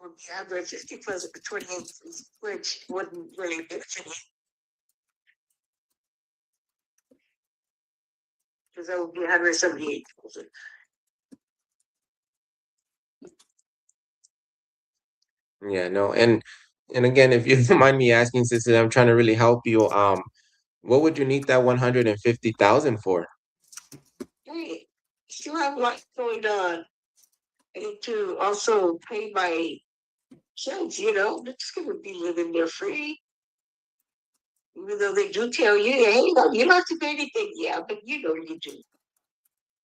Would be 150 plus 28, which wouldn't really benefit me. Because that would be 178,000. Yeah, no, and And again, if you don't mind me asking, since I'm trying to really help you, what would you need that 150,000 for? Hey, still have lots going on. I need to also pay my kids, they're just gonna be living there free. Even though they do tell you, hey, you don't have to pay anything. Yeah, but you do.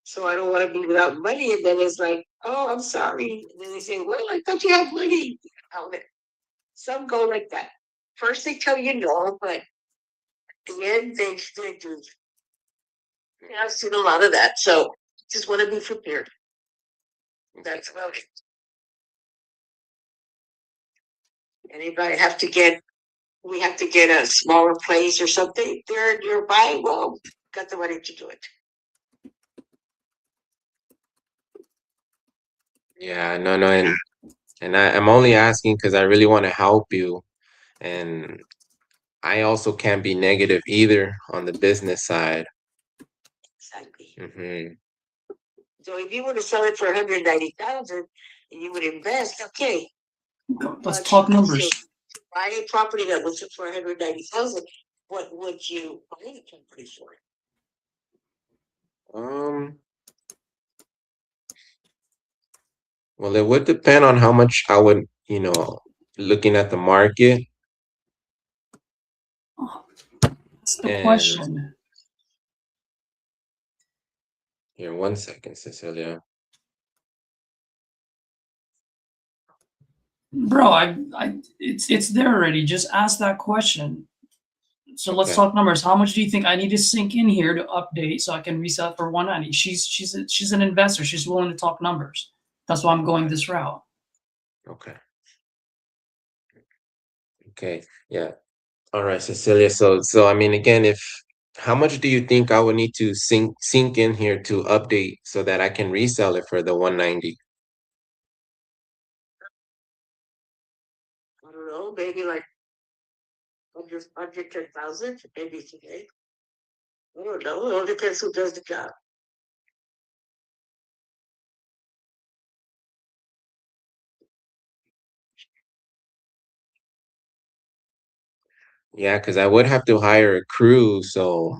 So I don't want to be without money. And then it's like, oh, I'm sorry. And then they say, well, I thought you had money. Some go like that. First they tell you no, but at the end they do. Yeah, I've seen a lot of that. So just want to be prepared. That's about it. Anybody we have to get a smaller place or something there nearby? Well, got the money to do it. Yeah, no, and I'm only asking because I really want to help you, and I also can't be negative either on the business side. Exactly. Mm-hmm. So if you were to sell it for 190,000 and you would invest, okay. Let's But talk numbers. to buy a property that was for 190,000, what would you buy the property for? Well, it would depend on how much I would, looking at the market. That's the question. Here, 1 second, Cecilia. Bro, it's there already. Just ask that question. So let's Okay. talk numbers. How much do you think I need to sink in here to update so I can resell it for 190? She's an investor. She's willing to talk numbers. That's why I'm going this route. Okay. Okay. Yeah. All right, Cecilia. So I mean, again, how much do you think I would need to sink in here to update so that I can resell it for the 190? I don't know, maybe like under 10,000, maybe today. I don't know. It all depends who does the job. Yeah, because I would have to hire a crew. So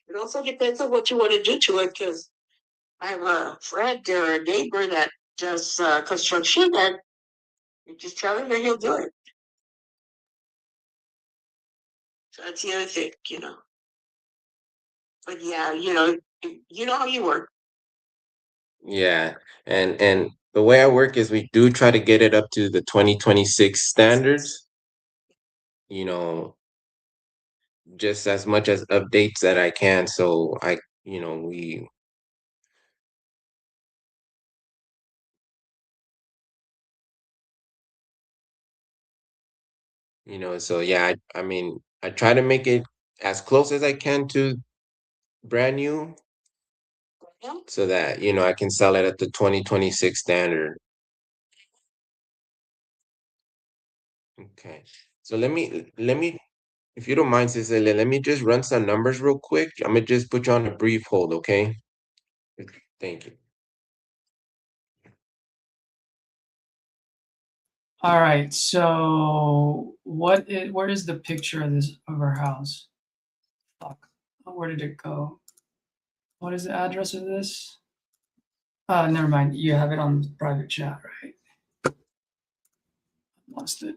It also depends on what you want to do to it, because I have a friend or a neighbor that does construction, and you just tell him and he'll do it. So that's the other thing. But yeah, you know how you work. yeah, and the way I work is we do try to get it up to the 2026 standards. You know, just as much as updates that I can. So we. So yeah, I mean, I try to make it as close as I can to brand new Yeah. so that, I can sell it at the 2026 standard. Okay. So let me, if you don't mind, Cecilia, let me just run some numbers real quick. I'm gonna just put you on a brief hold, okay? Thank you. All right. So where is the picture of our house? Fuck. Where did it go? What is the address of this? Never mind. You have it on private chat, right? Lost it.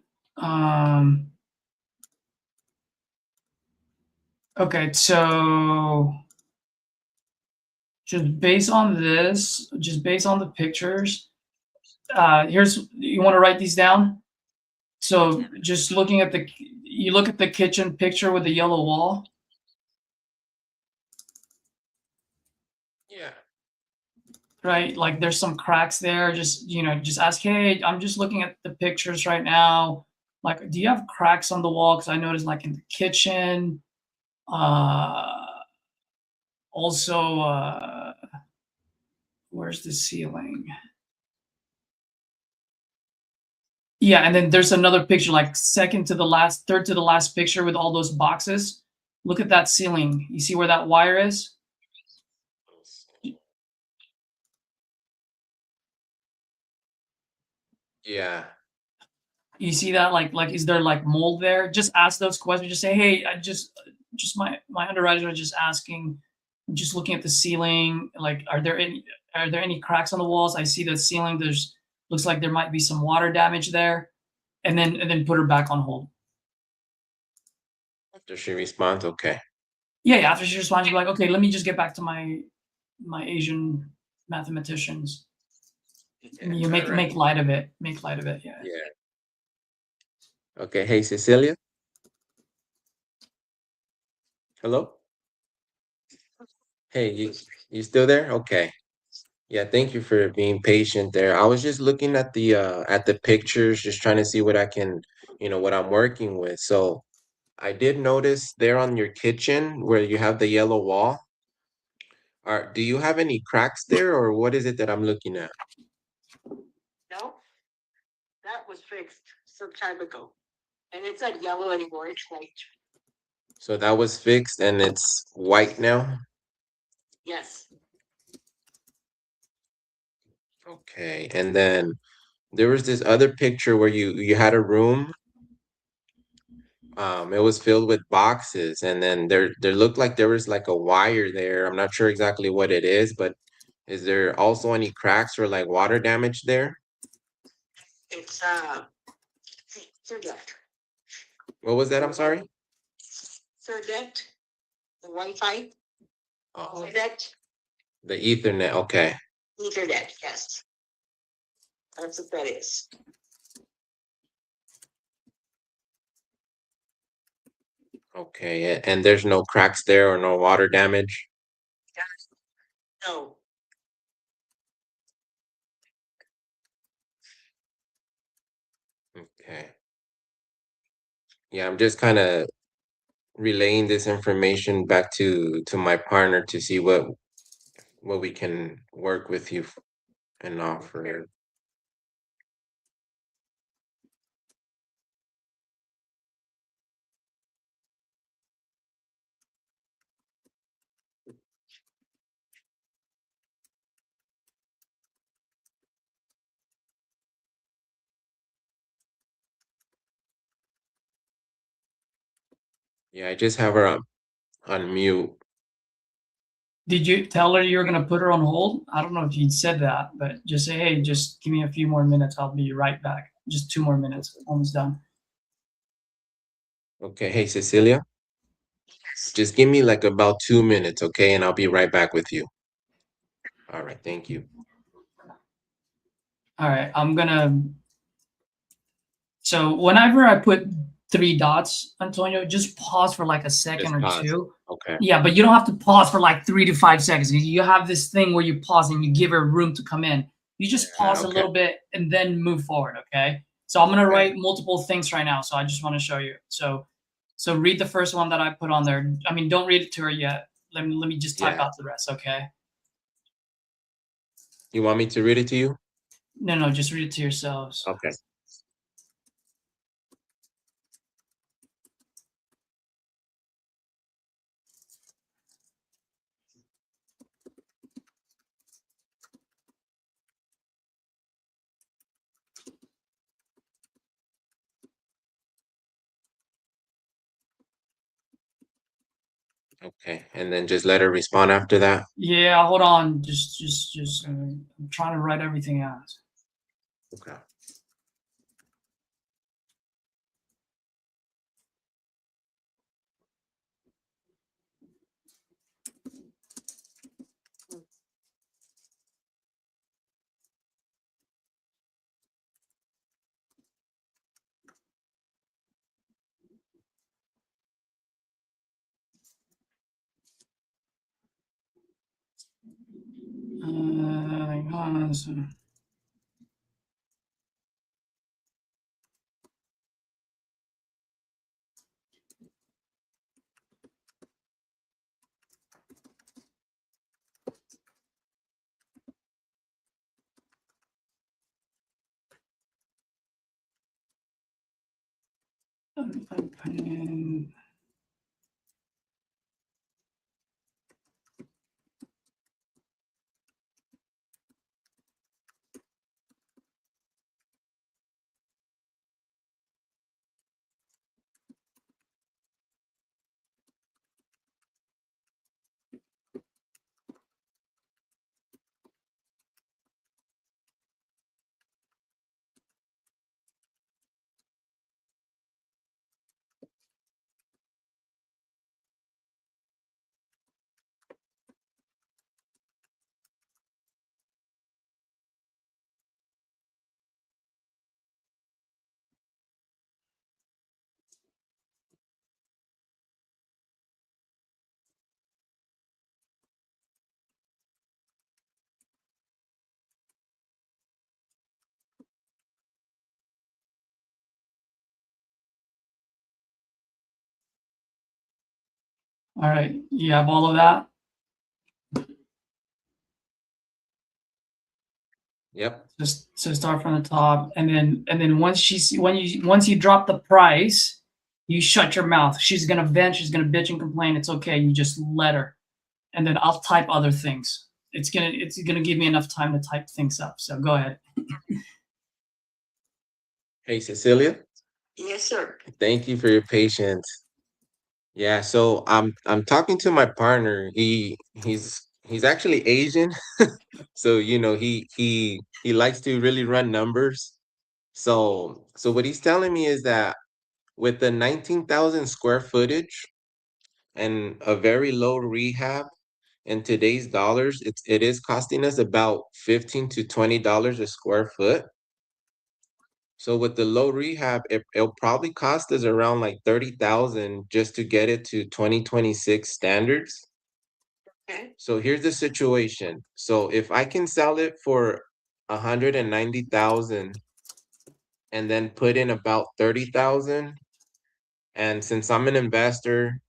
Okay, so just based on the pictures, you want to write these down? So just looking at you look at the kitchen picture with the yellow wall. Yeah. Right, like there's some cracks there. Just ask, hey, I'm just looking at the pictures right now. Like, do you have cracks on the wall? Because I noticed, like, in the kitchen. Also, where's the ceiling? Yeah, and then there's another picture, like third to the last picture with all those boxes. Look at that ceiling. You see where that wire is? Yeah. You see that? Like, is there like mold there? Just ask those questions. Just say, hey, I just my underwriters are just asking, just looking at the ceiling. Like, are there any cracks on the walls? I see the ceiling. Looks like there might be some water damage there, and then put her back on hold. After she responds, okay. Yeah. After she responds, you're like, okay, let me just get back to my Asian mathematicians. And you alright. make light of it. Make light of it. Yeah. Yeah. Okay. Hey, Cecilia. Hello. Hey, you still there? Okay. Yeah, thank you for being patient there. I was just looking at the pictures, just trying to see what I can, what I'm working with. So I did notice there on your kitchen where you have the yellow wall. Do you have any cracks there, or what is it that I'm looking at? No, that was fixed some time ago. And it's not yellow anymore, it's white. So that was fixed and it's white now? Yes. Okay, and then there was this other picture where you had a room. It was filled with boxes, and then there looked like there was like a wire there. I'm not sure exactly what it is, but is there also any cracks or like water damage there? It's third deck. What was that? I'm sorry. Third deck. The Wi-Fi. Oh, Ethernet. the Ethernet. Okay. Ethernet, yes. That's what that is. Okay, and there's no cracks there or no water damage? No. Okay. Yeah, I'm just kind of relaying this information back to my partner to see what we can work with you and offer. Yeah, I just have her on mute. Did you tell her you're gonna put her on hold? I don't know if you said that, but just say, hey, just give me a few more minutes. I'll be right back. Just 2 more minutes. Almost done. Okay, hey Cecilia, just give me like about 2 minutes, okay, and I'll be right back with you. All right, thank you. All right. So whenever I put 3 dots, Antonio, just pause for like a second Just or pause. two. Okay. Yeah, but you don't have to pause for like 3 to 5 seconds. You have this thing where you pause and you give her room to come in. You just pause a okay. little bit and then move forward, okay? So I'm gonna Okay. write multiple things right now. So I just want to show you. So read the first one that I put on there. I mean, don't read it to her yet. Let me just type Yeah. out the rest, okay? You want me to read it to you? No, just read it to yourselves. Okay. Okay, and then just let her respond after that. Yeah, hold on. Just I'm trying to write everything out. Okay. Hang on. All right, you have all of that? Yep. Just so start from the top, and then once you drop the price, you shut your mouth. She's gonna vent, she's gonna bitch and complain. It's okay. You just let her, and then I'll type other things. It's gonna give me enough time to type things up. So go ahead. Hey, Cecilia. Yes, sir. Thank you for your patience. Yeah, so I'm talking to my partner. He's actually Asian. So, he likes to really run numbers. So what he's telling me is that with the 19,000 square footage and a very low rehab in today's dollars, it is costing us about $15 to $20 a square foot. So with the low rehab, it'll probably cost us around like 30,000 just to get it to 2026 standards. Okay. So here's the situation. So if I can sell it for 190,000 and then put in about 30,000, and since I'm an investor,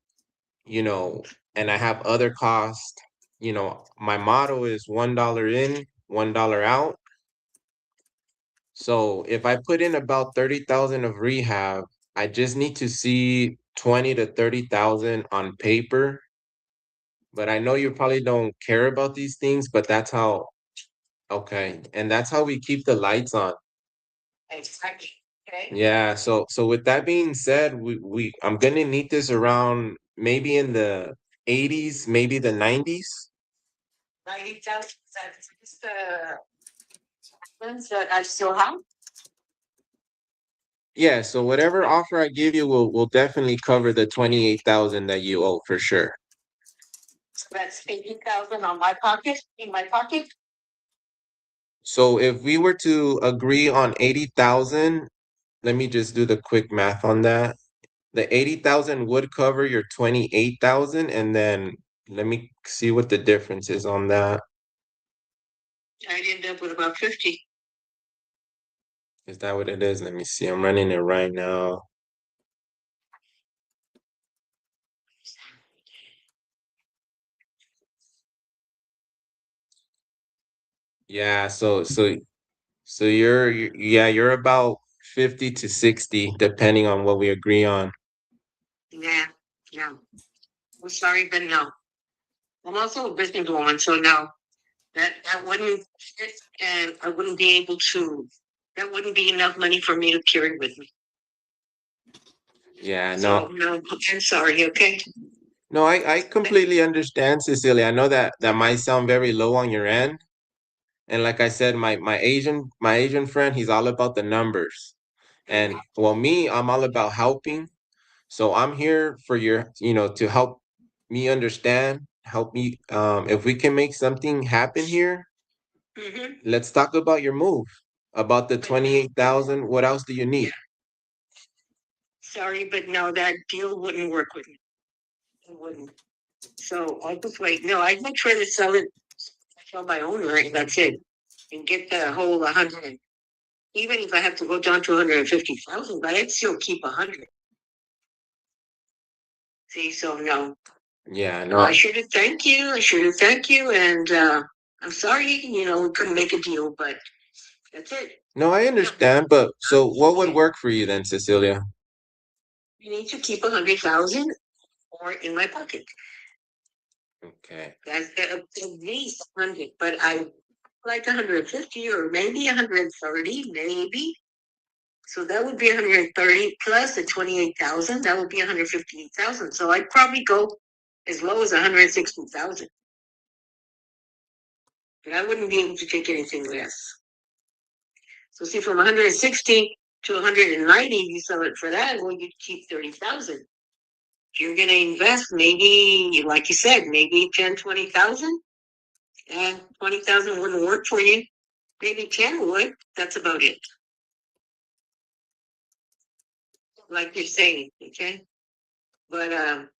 and I have other costs, my motto is $1 in, $1 out. So if I put in about 30,000 of rehab, I just need to see 20 to 30,000 on paper. But I know you probably don't care about these things, but that's how, okay. And that's how we keep the lights on. Exactly. Okay. Yeah, so with that being said, I'm gonna need this around maybe in the 80s, maybe the 90s. 90,000, that's just ones that I still have. Yeah, so whatever offer I give you will definitely cover the 28,000 that you owe for sure. So that's 80,000 on my pocket, in my pocket. So if we were to agree on 80,000, let me just do the quick math on that. The 80,000 would cover your 28,000, and then let me see what the difference is on that. I'd end up with about 50. Is that what it is? Let me see. I'm running it right now. Yeah, so you're about 50 to 60 depending on what we agree on. Yeah, no. I'm sorry, but no. I'm also a business woman, so no. That wouldn't fit, and I wouldn't be able to. That wouldn't be enough money for me to carry with me. Yeah, So no. no, I'm sorry. Okay. No, I completely understand, Cecilia. I know that might sound very low on your end. And like I said, my Asian friend, he's all about the numbers. And well, me, I'm all about helping. So I'm here for to help me understand, help me. If we can make something happen here, Mm-hmm. let's talk about your move, about the 28,000. What else do you need? Sorry, but no, that deal wouldn't work with me. It wouldn't. So I'll just wait. No, I'd much rather sell it on my own right. That's it, and get the whole 100. Even if I have to go down to 150,000, but I'd still keep 100. See, so no. Yeah, No, I no. should have thanked you. And I'm sorry, we couldn't make a deal, but that's it. No, I understand, but so what would work for you then, Cecilia? You need to keep 100,000 or in my pocket. Okay. That's at least 100, but I like 150 or maybe 130, maybe. So that would be 130 plus the 28,000. That would be 158,000. So I'd probably go as low as 160,000. But I wouldn't be able to take anything less. So see, from 160 to 190, you sell it for that, well, you keep 30,000. If you're going to invest, maybe, like you said, maybe 10, 20,000, and 20,000 wouldn't work for you. Maybe 10 would. That's about it. Like you're saying, okay? But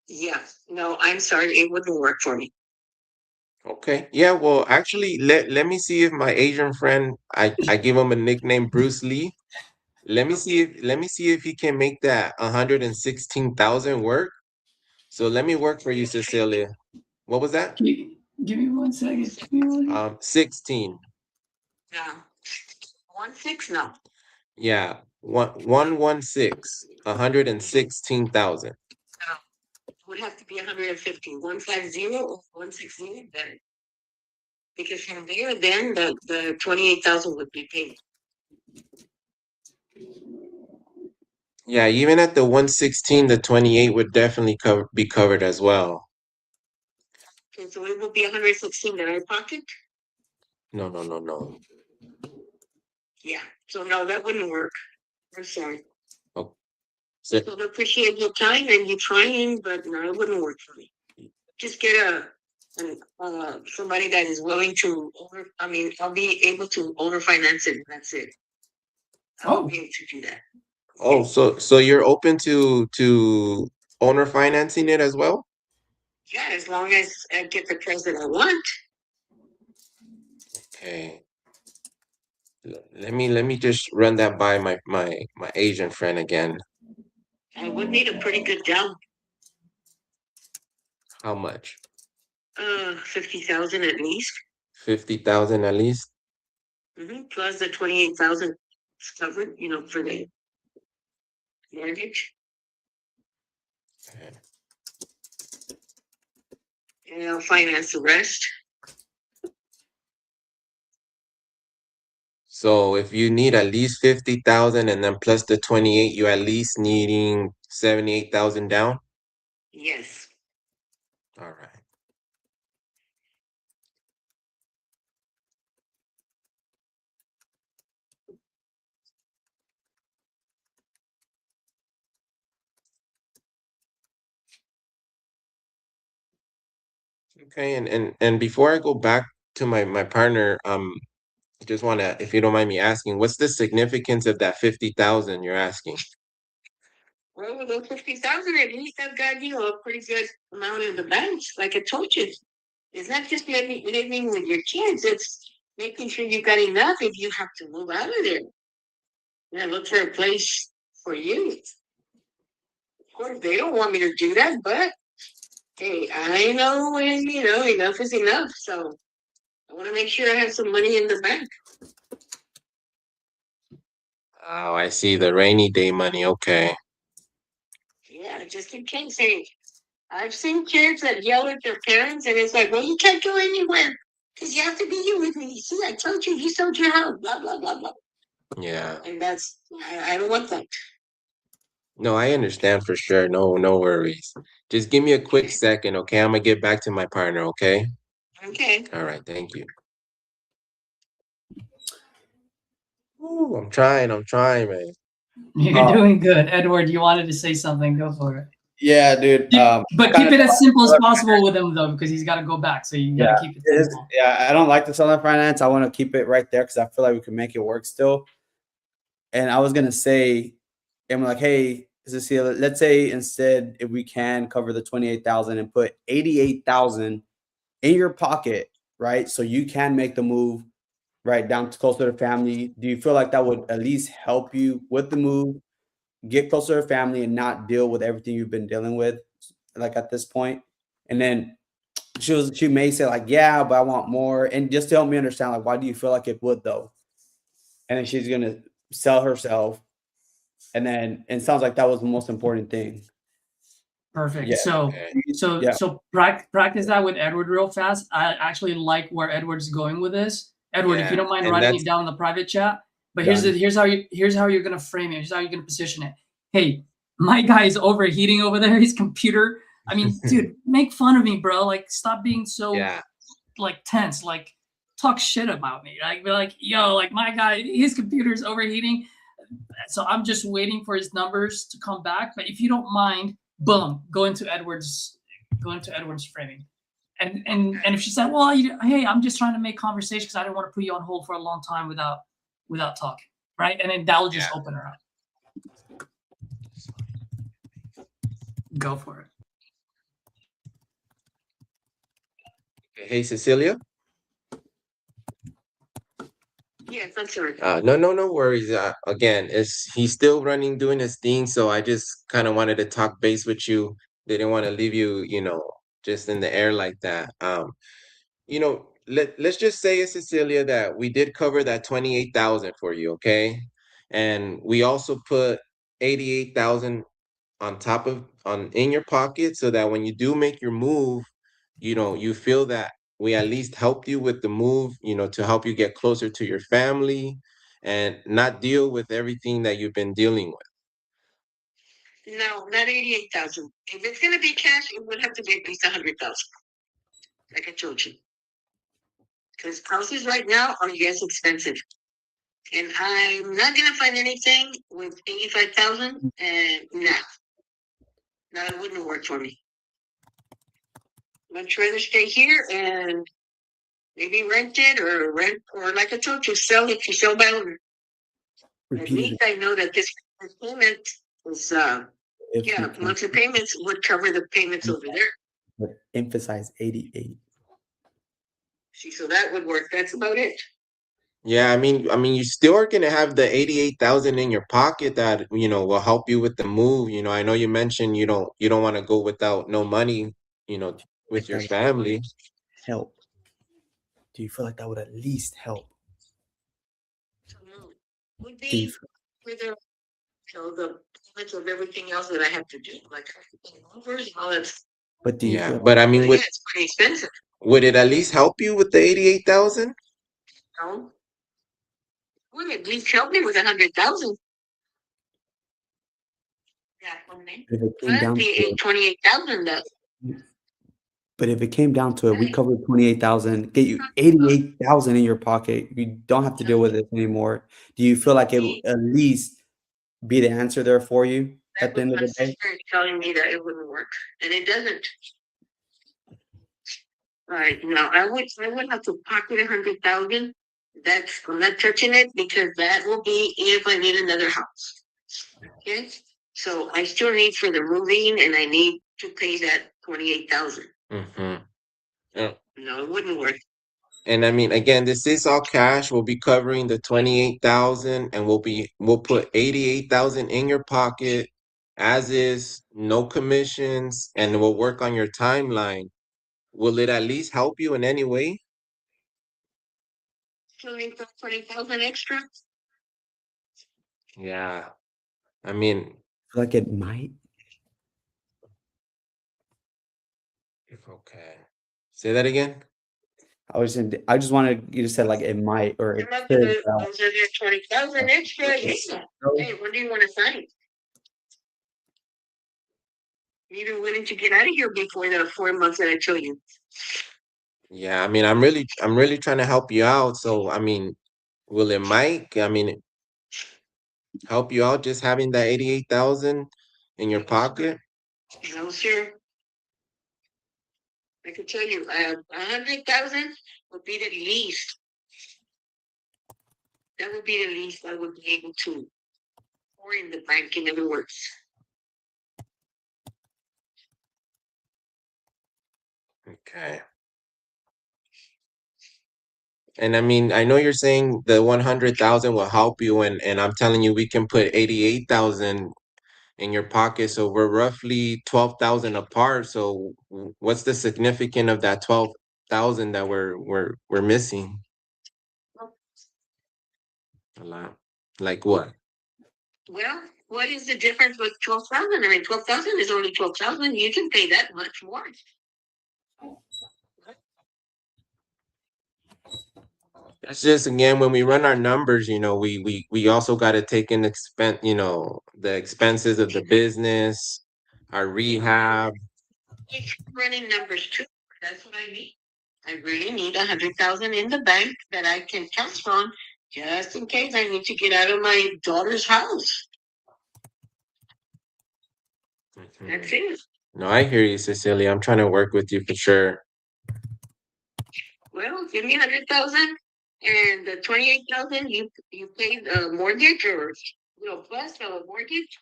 yeah, no, I'm sorry, it wouldn't work for me. Okay. Yeah, well, actually, let me see if my Asian friend, I give him a nickname, Bruce Lee. Let me see if he can make that 116,000 work. So let me work for you, Cecilia. What was that? Give me 1 second. Give me 1 second. 16. Yeah. 1/6 now. Yeah, 116, 116,000. Would have to be 150, 150 or 160 better. Because from there, then the 28,000 would be paid. Yeah, even at the 116, the 28 would definitely be covered as well. Okay, so it would be 116 that I pocket? No, no, no, no. Yeah, so no, that wouldn't work. I'm sorry. Oh, so, So I appreciate your time and you trying, but no, it wouldn't work for me. Just get somebody that is willing to I'll be able to owner finance it. That's it. I'll be able to do that. oh, so you're open to owner financing it as well? Yeah, as long as I get the price that I want. Okay. Let me just run that by my Asian friend again. I would need a pretty good down. How much? 50,000 at least. 50,000 at least? Plus the 28,000 is covered, for the mortgage. Okay. And I'll finance the rest. So if you need at least 50,000 and then plus the 28, you at least needing 78,000 down? Yes. All right. Okay, and before I go back to my partner, I just wanna, if you don't mind me asking, what's the significance of that 50,000 you're asking? Well, with those 50,000, at least I've got a pretty good amount in the bank. Like I told you, it's not just living with your kids. It's making sure you got enough if you have to move out of there. Look for a place for you. Of course, they don't want me to do that, but hey, I know when enough is enough. So I want to make sure I have some money in the bank. Oh, I see, the rainy day money. Okay. Yeah, just in case. Hey, I've seen kids that yell at their parents, and it's like, well, you can't go anywhere because you have to be here with me. See, I told you sold your house, blah, blah, blah, blah. Yeah. And I don't want that. No, I understand for sure. No worries. Just give me a quick second, okay? I'm gonna get back to my partner, okay? Okay. All right, thank you. Ooh, I'm trying, man. You're doing good. Edward, you wanted to say something. Go for it. Yeah, dude. But keep it as simple as possible with him, though, because he's got to go back. So you got to keep it simple. Yeah, I don't like the Southern Finance. I want to keep it right there because I feel like we can make it work still. And I was going to say, I'm like, hey, Cecilia, let's say instead if we can cover the 28,000 and put 88,000 in your pocket, right? So you can make the move right down to closer to family. Do you feel like that would at least help you with the move, get closer to family and not deal with everything you've been dealing with like at this point? And then she may say like, yeah, but I want more. And just to help me understand, like, why do you feel like it would though? And then she's going to sell herself. And then it sounds like that was the most important thing. Perfect. Yeah. So practice that with Edward real fast. I actually like where Edward's going with this. Edward, if you don't mind writing it down in the private chat. But here's how you're gonna frame it. Here's how you're gonna position it. Hey, my guy is overheating over there. His computer. I mean, dude, make fun of me, bro. Like, stop being so like tense. Like, talk shit about me. Like, be like, yo, like my guy, his computer's overheating. So I'm just waiting for his numbers to come back. But if you don't mind, boom, go into Edward's framing. And if she said, well, hey, I'm just trying to make conversation because I didn't want to put you on hold for a long time without talking, right? And then that'll just open her up. Go for it. Hey, Cecilia? Yes, I'm sorry. No worries. Again, he's still doing his thing, so I just kind of wanted to talk base with you. They didn't want to leave you, just in the air like that. Let's just say, Cecilia, that we did cover that 28,000 for you, okay? And we also put 88,000 on top of in your pocket, so that when you do make your move, you feel that we at least helped you with the move, to help you get closer to your family and not deal with everything that you've been dealing with. No, not 88,000. If it's gonna be cash, it would have to be at least 100,000. Like I told you. Because houses right now are expensive. And I'm not gonna find anything with 85,000, and no, it wouldn't work for me. Much rather stay here and maybe rent it, or like I told you, sell it to sell by owner. At least I know that this payment is monthly payments would cover the payments over there. But emphasize 88. See, so that would work. That's about it. Yeah, I mean, you still are gonna have the 88,000 in your pocket that, will help you with the move. I know you mentioned you don't want to go without no money, with your family. Help. Do you feel like that would at least help? Would be for the payments of everything else that I have to do, like movers and all that. But do you Yeah, feel but I mean, it's pretty expensive. would it at least help you with the 88,000? No. Would at least help me with 100,000. Yeah, if it came down to it, 28,000 though. but if it came down to it, we covered 28,000, get you 88,000 in your pocket. You don't have to deal with it anymore. Do you feel like it will at least be the answer there for you at the end of the day? Telling me that it wouldn't work, and it doesn't. All right, no, I would have to pocket 100,000. I'm not touching it, because that will be if I need another house. Okay, so I still need for the moving, and I need to pay that 28,000. Mm-hmm. Yeah. No, it wouldn't work. And I mean, again, this is all cash. We'll be covering the 28,000, and we'll put 88,000 in your pocket as is, no commissions, and we'll work on your timeline. Will it at least help you in any way? Still need 20,000 extra. Yeah. I mean, Like it might. okay. Say that again. I just wanted you to say like it might, or it I'm not could. gonna 20,000 extra. Yeah. Hey, when do you want to sign? You're willing to get out of here before the 4 months that I told you. Yeah, I mean, I'm really trying to help you out. So, I mean, will it help you out just having that 88,000 in your pocket? No, sir. I can tell you, 100,000 would be the least. That would be the least I would be able to, or in the bank, in other words. Okay. And I mean, I know you're saying the 100,000 will help you, and I'm telling you we can put 88,000 in your pocket, so we're roughly 12,000 apart. So what's the significance of that 12,000 that we're missing? A lot. Like what? Well, what is the difference with 12,000? I mean, 12,000 is only 12,000. You can pay that much more. That's just, again, when we run our numbers, we also got to take in the expenses of the business, our rehab. It's running numbers too. That's what I need. I really need 100,000 in the bank that I can count on, just in case I need to get out of my daughter's house. That's it. No, I hear you, Cecilia. I'm trying to work with you for sure. Well, give me 100,000, and the 28,000 you pay the mortgage, or plus a mortgage.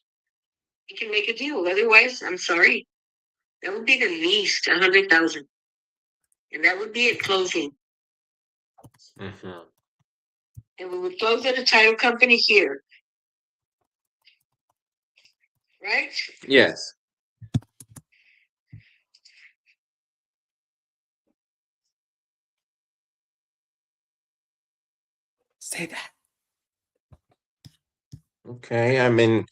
You can make a deal. Otherwise, I'm sorry. That would be the least 100,000, and that would be at closing. Mm-hmm. And we would close at a title company here, right? Yes. Say that. Okay, I mean,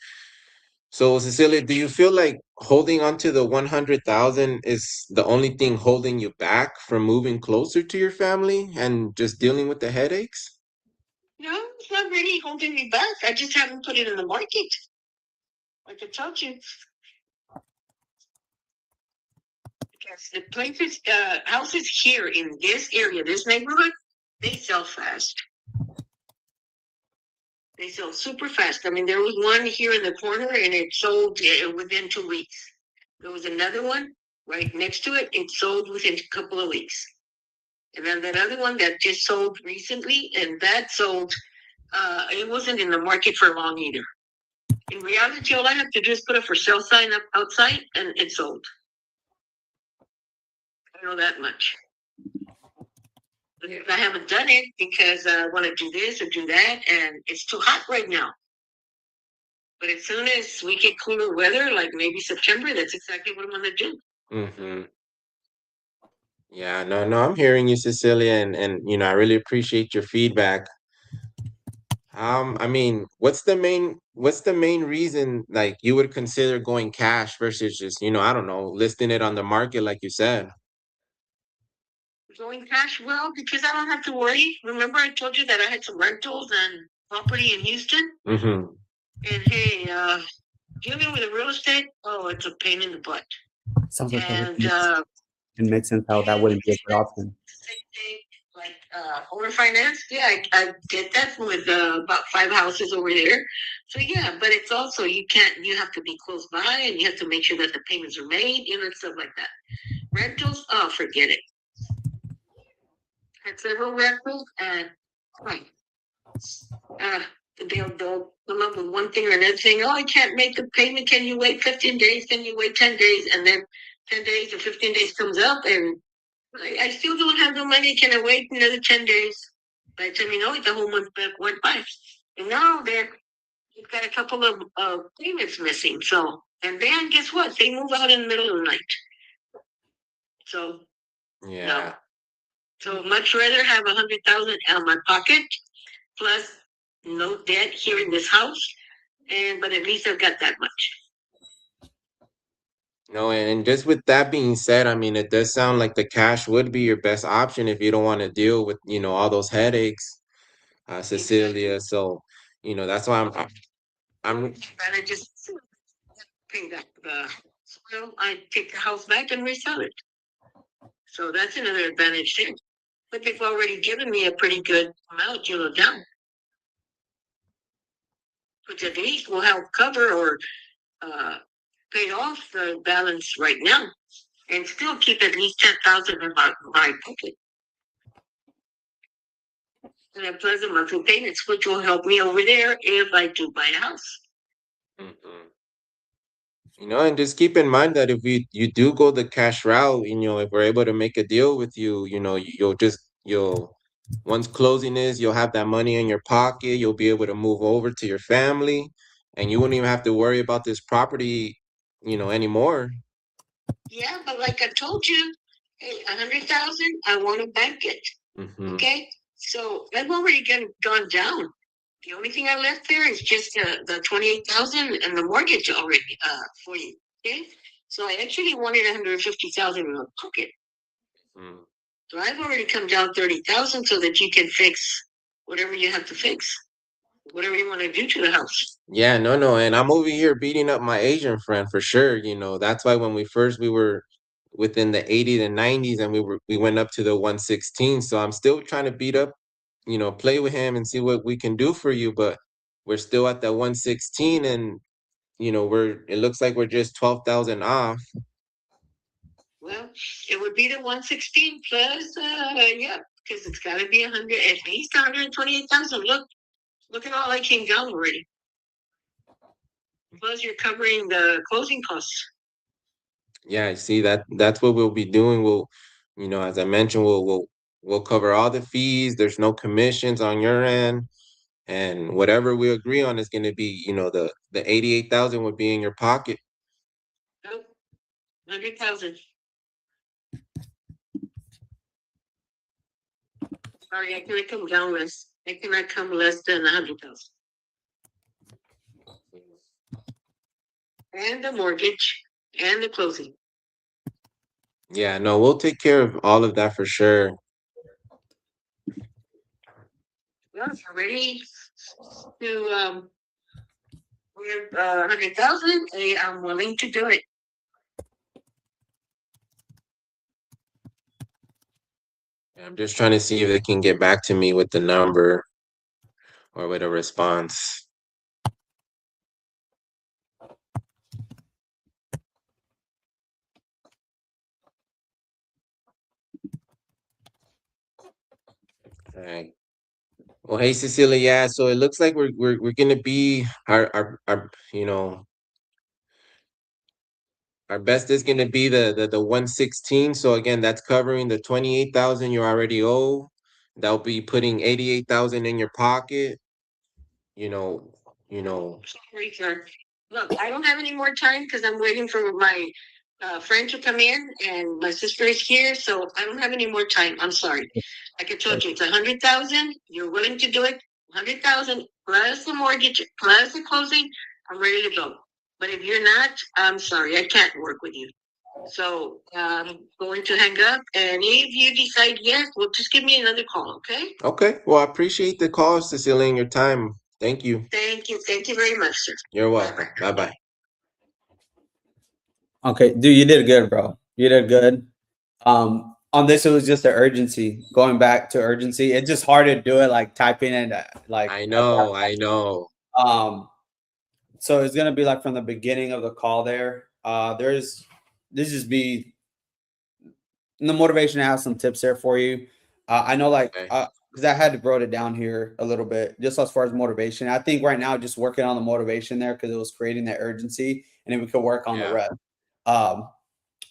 so Cecilia, do you feel like holding on to the 100,000 is the only thing holding you back from moving closer to your family and just dealing with the headaches? No, it's not really holding me back. I just haven't put it in the market. Like I told you. Because the places, houses here in this area, this neighborhood, they sell fast. They sell super fast. I mean, there was one here in the corner and it sold within 2 weeks. There was another one right next to it. It sold within a couple of weeks. And then that other one that just sold recently, and that sold, it wasn't in the market for long either. In reality, all I have to do is put a for sale sign up outside and it sold. I know that much. But I haven't done it because I want to do this or do that, and it's too hot right now. But as soon as we get cooler weather, like maybe September, that's exactly what I'm going to do. Mm-hmm. Yeah, no, I'm hearing you, Cecilia, and I really appreciate your feedback. I mean, what's the main reason like you would consider going cash versus just, I don't know, listing it on the market like you said? Going cash, well, because I don't have to worry. Remember, I told you that I had some rentals and property in Houston? Mm-hmm. And hey, dealing with the real estate, oh, it's a pain in the butt. Sounds like that And it makes sense how that wouldn't be a good option. like owner finance, yeah, I did that with about 5 houses over there. So yeah, but it's also you have to be close by and you have to make sure that the payments are made, and stuff like that. Rentals, oh, forget it. Had several rentals and right. They'll come up with one thing or another thing. Oh, I can't make the payment. Can you wait 15 days? Can you wait 10 days? And then 10 days or 15 days comes up and I still don't have no money. Can I wait another 10 days? By the time you know it, the whole month back went by. And now you've got a couple of payments missing. So, and then guess what? They move out in the middle of the night. So, Yeah. no. So much rather have 100,000 out of my pocket, plus no debt here in this house, but at least I've got that much. No, and just with that being said, I mean, it does sound like the cash would be your best option if you don't want to deal with, all those headaches, Cecilia. So, that's why I'm Rather just pay back the soil. I take the house back and resell it. So that's another advantage too. But they've already given me a pretty good amount, down. Which at least will help cover or pay off the balance right now, and still keep at least 10,000 in my pocket. And a pleasant monthly payments, which will help me over there if I do buy a house. Mhm. And just keep in mind that if you do go the cash route, if we're able to make a deal with you, you'll once closing is, you'll have that money in your pocket, you'll be able to move over to your family, and you wouldn't even have to worry about this property, anymore. Yeah, but like I told you, hey, 100,000, I want to bank it. Mm-hmm. Okay, so I've already gone down. The only thing I left there is just the 28,000 and the mortgage already for you. Okay, so I actually wanted 150,000 in the pocket. Mm. So I've already come down 30,000 so that you can fix whatever you have to fix, whatever you want to do to the house. Yeah, no, and I'm over here beating up my Asian friend for sure. That's why when we were within the 80 to 90s and we went up to the 116. So I'm still trying to beat up, play with him and see what we can do for you, but we're still at that 116 and it looks like we're just 12,000 off. Well, it would be the 116 plus, yeah, because it's got to be 100, at least 128,000. Look at all I came down already. Plus, you're covering the closing costs. Yeah, see that's what we'll be doing. We'll, as I mentioned, we'll cover all the fees. There's no commissions on your end. And whatever we agree on is going to be, the 88,000 would be in your pocket. Nope, 100,000. Sorry, I cannot come down less. I cannot come less than 100,000. And the mortgage and the closing. Yeah, no, we'll take care of all of that for sure. Well, if you're ready to with 100,000, I'm willing to do it. I'm just trying to see if they can get back to me with the number or with a response. All right. Well, hey Cecilia, yeah. So it looks like we're gonna be our you know, our best is gonna be the 116. So again, that's covering the 28,000 you already owe. That'll be putting 88,000 in your pocket. You know. Sorry, sir. Look, I don't have any more time because I'm waiting for my friend to come in, and my sister is here, so I don't have any more time. I'm sorry. Like I told you, it's 100,000. You're willing to do it? 100,000 plus the mortgage plus the closing. I'm ready to go. But if you're not, I'm sorry. I can't work with you. So I'm going to hang up, and if you decide yes, well, just give me another call, okay? Okay. Well, I appreciate the call, Cecilia, and your time. Thank you. Thank you. Thank you very much, sir. You're welcome. Bye-bye. Okay, dude, you did good, bro. You did good. On this, it was just the urgency. Going back to urgency, it's just hard to do it like typing in, like I know. So it's gonna be like from the beginning of the call there. This just be the motivation. I have some tips there for you. I know, like, Okay. because I had to wrote it down here a little bit, just as far as motivation. I think right now, just working on the motivation there because it was creating that urgency, and then we could work on the Yeah. rest.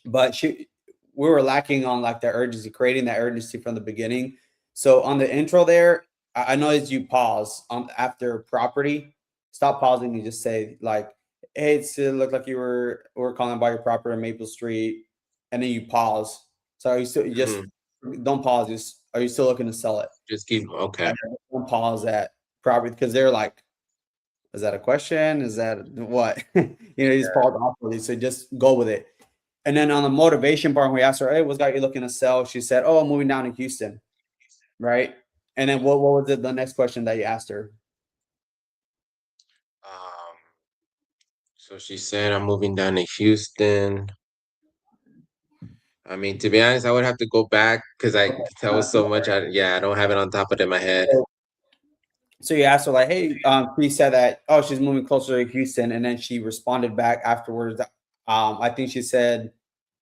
But we were lacking on like the urgency, creating that urgency from the beginning. So on the intro there, I know as you pause on after property, stop pausing. You just say like, "Hey, it looked like we're calling about your property on Maple Street," and then you pause. So are you still, you just don't pause. Just are you still looking to sell it? Just keep okay. Don't pause at property because they're like, is that a question? Is that what? You just pause awkwardly. So just go with it. And then on the motivation part, we asked her, "Hey, what's got you looking to sell?" She said, "Oh, I'm moving down to Houston." Right. And then what was the next question that you asked her? So she said, I'm moving down to Houston. I mean, to be honest, I would have to go back because that was so much. I don't have it on top of my head. So you asked her like, "Hey," she said that, "Oh, she's moving closer to Houston," and then she responded back afterwards. I think she said,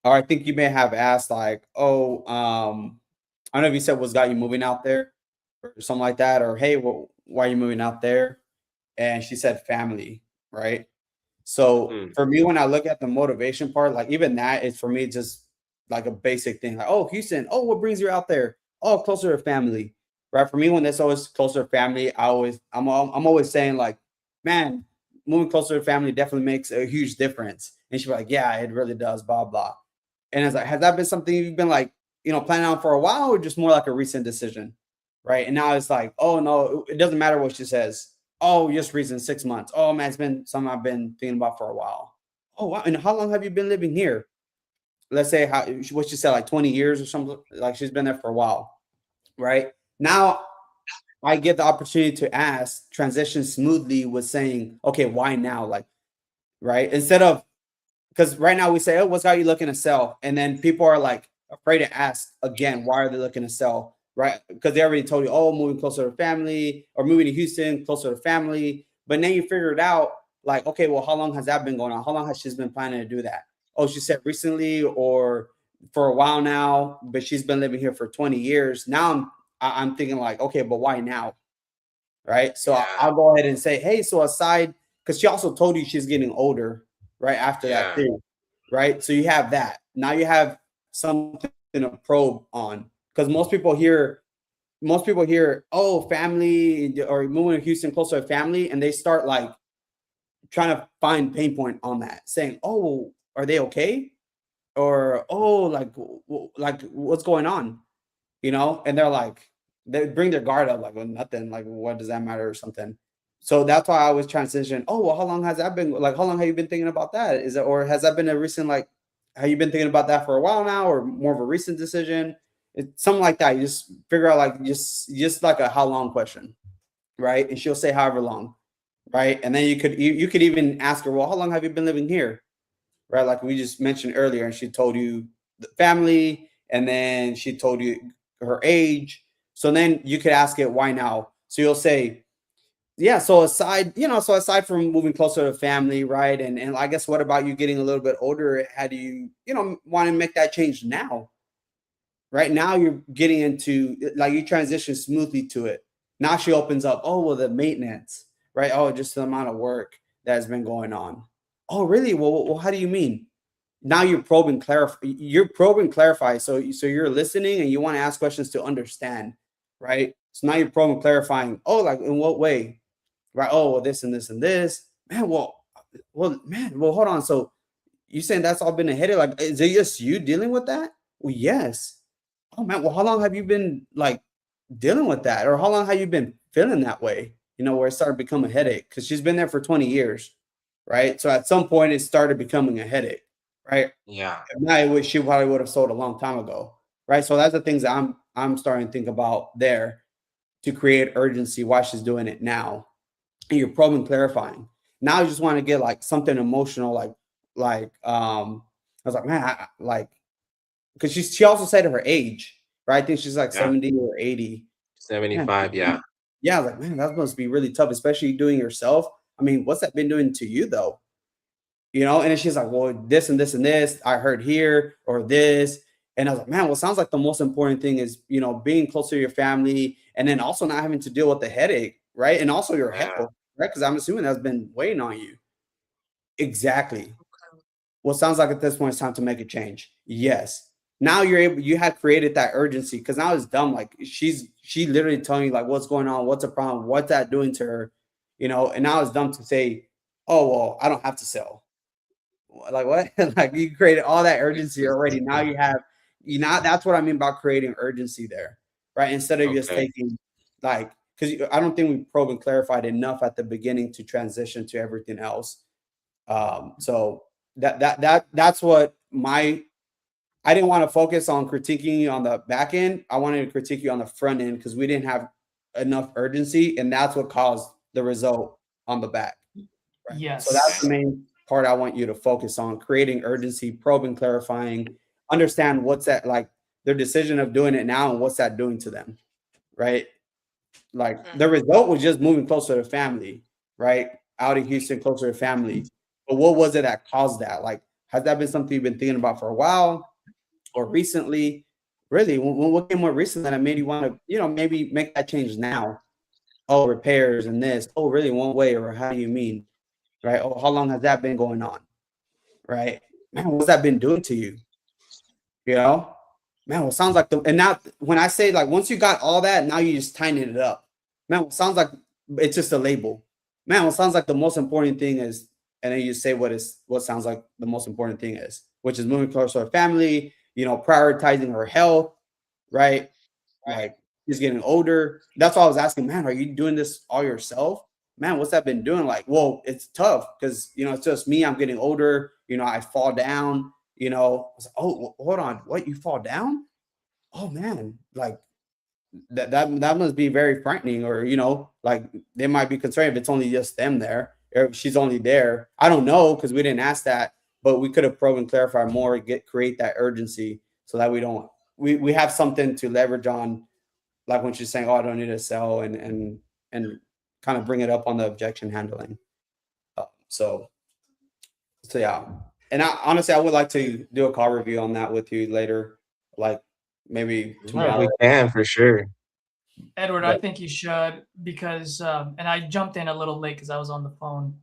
or I think you may have asked like, "Oh, I don't know if you said what's got you moving out there," or something like that, or "Hey, why are you moving out there?" And she said, "Family," right? So for me, when I look at the motivation part, like even that is for me just like a basic thing. Like, "Oh, Houston. Oh, what brings you out there? Oh, closer to family." Right? For me, when it's always closer to family, I'm always saying like, "Man, moving closer to family definitely makes a huge difference." And she's like, "Yeah, it really does." Blah blah. And it's like, has that been something you've been like, planning on for a while, or just more like a recent decision? Right? And now it's like, oh no, it doesn't matter what she says. Oh, just recent 6 months. Oh man, it's been something I've been thinking about for a while. Oh wow. And how long have you been living here? Let's say what she said, like 20 years or something. Like she's been there for a while. Right? Now I get the opportunity to ask, transition smoothly with saying, okay, why now? Like, right? Instead of, because right now we say, "Oh, what's got you looking to sell?" And then people are like afraid to ask again, why are they looking to sell? Right? Because they already told you, "Oh, moving closer to family," or "Moving to Houston, closer to family." But then you figure it out, like, okay, well, how long has that been going on? How long has she been planning to do that? Oh, she said recently or for a while now, but she's been living here for 20 years. Now I'm thinking like, okay, but why now? Right? So I'll go ahead and say, "Hey, so aside," because she also told you she's getting older, right? After that too, right? So you have that. Now you have something to probe on, because most people hear, "Oh, family," or "moving to Houston closer to family," and they start like trying to find pain point on that, saying, "Oh, are they okay?" Or, "Oh, like what's going on?" And they're like, they bring their guard up like, well, nothing, like, what does that matter or something. So that's why I always transition. Oh, well, how long has that been? Like, how long have you been thinking about that? Is it, or has that been a recent, like, have you been thinking about that for a while now, or more of a recent decision? It's something like that. You just figure out, like, just like a how long question, right? And she'll say however long, right? And then you could even ask her, well, how long have you been living here, right? Like we just mentioned earlier, and she told you the family, and then she told you her age. So then you could ask it, why now? So you'll say, yeah, so aside from moving closer to family, right? And I guess what about you getting a little bit older? How do you, want to make that change now? Right now you're getting into, like, you transition smoothly to it. Now she opens up, oh, well, the maintenance, right? Oh, just the amount of work that has been going on. Oh, really? Well, how do you mean? Now you're probing, clarify. So you're listening and you want to ask questions to understand, right? So now you're probing, clarifying. Oh, like, in what way? Right? Oh, well, this and this and this. Man, hold on. So you saying that's all been a headache? Like, is it just you dealing with that? Well, yes. Oh man, well, how long have you been, like, dealing with that? Or how long have you been feeling that way? Where it started to become a headache? Because she's been there for 20 years, right? So at some point it started becoming a headache, right? Yeah. If not, she probably would have sold a long time ago, right? So that's the things that I'm starting to think about there to create urgency why she's doing it now. And you're probing, clarifying. Now you just want to get, like, something emotional, I was like, man, because she also said her age, right? I think she's like Yeah. 70 or 80. 75, yeah. Yeah, I was like, man, that must be really tough, especially doing yourself. I mean, what's that been doing to you though? And then she's like, well, this and this and this, I heard here, or this. And I was like, man, well, sounds like the most important thing is, being close to your family, and then also not having to deal with the headache, right? And also your Yeah. health, right? Because I'm assuming that's been weighing on you. Exactly. Well, sounds like at this point it's time to make a change. Yes. Now you had created that urgency, because now it's dumb. Like, she literally telling you, like, what's going on, what's the problem, what's that doing to her, and now it's dumb to say, oh, well, I don't have to sell. Like, what? Like, you created all that urgency already. Now that's what I mean by creating urgency there, right? Instead of just Okay. taking, like, because I don't think we probed and clarified enough at the beginning to transition to everything else. So that's what I didn't want to focus on critiquing you on the back end. I wanted to critique you on the front end because we didn't have enough urgency, and that's what caused the result on the back. Right? Yes. So that's the main part I want you to focus on: creating urgency, probing, clarifying, understand what's that, like, their decision of doing it now and what's that doing to them, right? Like, the result was just moving closer to family, right? Out of Houston, closer to family. But what was it that caused that? Like, has that been something you've been thinking about for a while? Or recently? Really, what came more recent that made you want to, maybe make that change now? Oh, repairs and this. Oh, really? One way? Or how do you mean? Right? Oh, how long has that been going on? Right? Man, what's that been doing to you? Man, well, sounds like and now when I say, like, once you got all that, now you just tighten it up. Man, well, sounds like it's just a label. Man, well, sounds like the most important thing is, and then you say what sounds like the most important thing is, which is moving closer to her family, prioritizing her health, right? Like, she's getting older. That's why I was asking, man, are you doing this all yourself? Man, what's that been doing? Like, well, it's tough because, it's just me. I'm getting older. I fall down, I was like, oh, hold on. What, you fall down? Oh man, like, that must be very frightening. Or, like, they might be concerned if it's only just them there, or if she's only there. I don't know, because we didn't ask that, but we could have probed and clarified more, create that urgency so that we have something to leverage on, like when she's saying, oh, I don't need to sell, and kind of bring it up on the objection handling. So yeah. And honestly, I would like to do a call review on that with you later, like maybe tomorrow. We can, for sure. Edward, I think you should, because and I jumped in a little late because I was on the phone.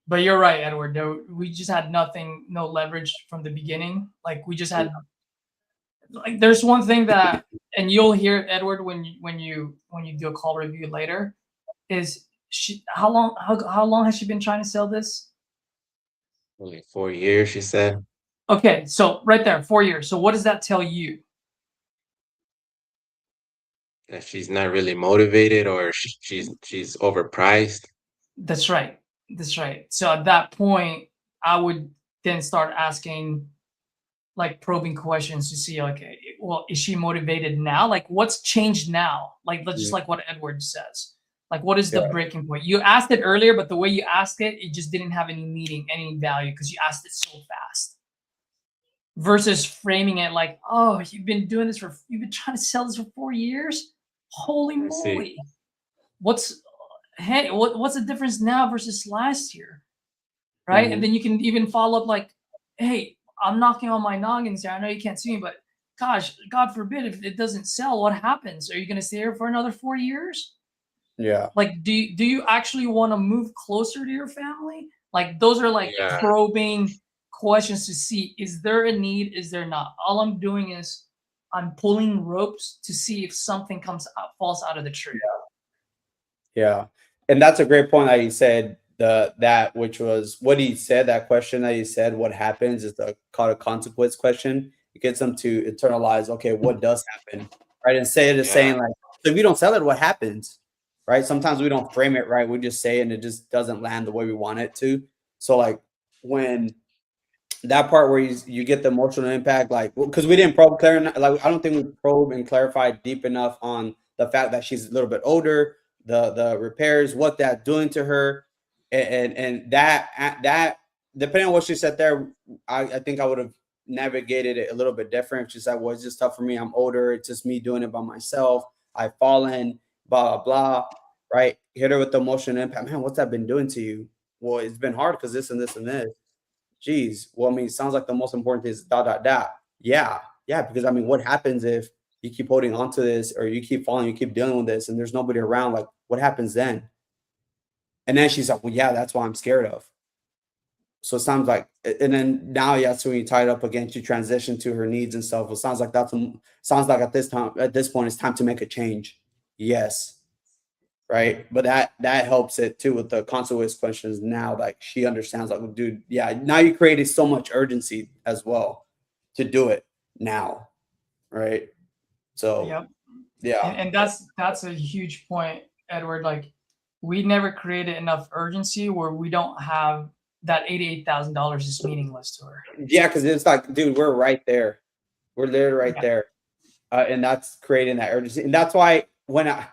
But you're right, Edward. We just had no leverage from the beginning. Like, we just had, like, there's one thing that, and you'll hear, Edward, when you do a call review later, is how long has she been trying to sell this? Only 4 years, she said. Okay, so right there, 4 years. So what does that tell you? that she's not really motivated, or she's overpriced. That's right. That's right. So at that point, I would then start asking like probing questions to see, okay, well, is she motivated now? Like, what's changed now? Like, just like what Edward says. Like, what is the Yeah. breaking point? You asked it earlier, but the way you asked it, it just didn't have any meaning, any value, because you asked it so fast. Versus framing it like, oh, you've been trying to sell this for 4 years? Holy I see. moly. What's the difference now versus last year? Right? Mhm. And then you can even follow up like, hey, I'm knocking on my noggins here. I know you can't see me, but gosh, God forbid if it doesn't sell, what happens? Are you going to stay here for another 4 years? Yeah. Like, do you actually want to move closer to your family? Like, those are like Yeah. probing questions to see, is there a need? Is there not? All I'm doing is I'm pulling ropes to see if something falls out of the tree. Yeah. And that's a great point that you said, which was what he said, that question that he said, what happens, is called a consequence question. It gets them to internalize, okay, what does happen? Right. Instead of saying like, so if you don't sell it, what happens? Right. Sometimes we don't frame it right. We just say it and it just doesn't land the way we want it to. So like when that part where you get the emotional impact, like, because we didn't probe like, I don't think we probe and clarified deep enough on the fact that she's a little bit older, the repairs, what that's doing to her, and that depending on what she said there, I think I would have navigated it a little bit different. She said, well, it's just tough for me, I'm older, it's just me doing it by myself, I've fallen, blah blah blah, right? Hit her with the emotional impact. Man, what's that been doing to you? Well, it's been hard because this and this and this. Geez, well, I mean, it sounds like the most important thing is dot dot dot. Yeah, because I mean, what happens if you keep holding on to this, or you keep falling, you keep dealing with this, and there's nobody around? Like, what happens then? And then she's like, well, yeah, that's what I'm scared of. So it sounds like, and then now, yeah, so when you tie it up again, you transition to her needs and stuff. It sounds like at this point, it's time to make a change. Yes. Right. But that helps it too with the consequence questions. Now, like, she understands, like, dude, yeah, now you created so much urgency as well to do it now. Right. So, Yep. yeah. And that's a huge point, Edward. Like, we never created enough urgency where we don't have that $88,000 is meaningless to her. Yeah. Cause it's like, dude, we're right there. We're literally right there. And that's creating that urgency. And that's why when I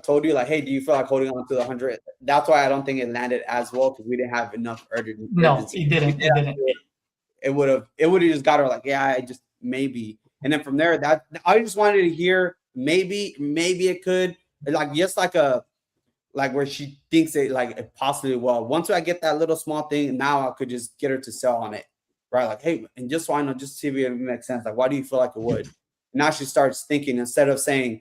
told you, like, hey, do you feel like holding on to the 100? That's why I don't think it landed as well, because we didn't have enough urgency. No, it didn't. It would have just got her like, yeah, I just maybe. And then from there, that I just wanted to hear maybe it could, like, just like where she thinks it, like, possibly, well, once I get that little small thing, now I could just get her to sell on it. Right. Like, hey, and just so I know, just see if it makes sense. Like, why do you feel like it would? Now she starts thinking, instead of saying,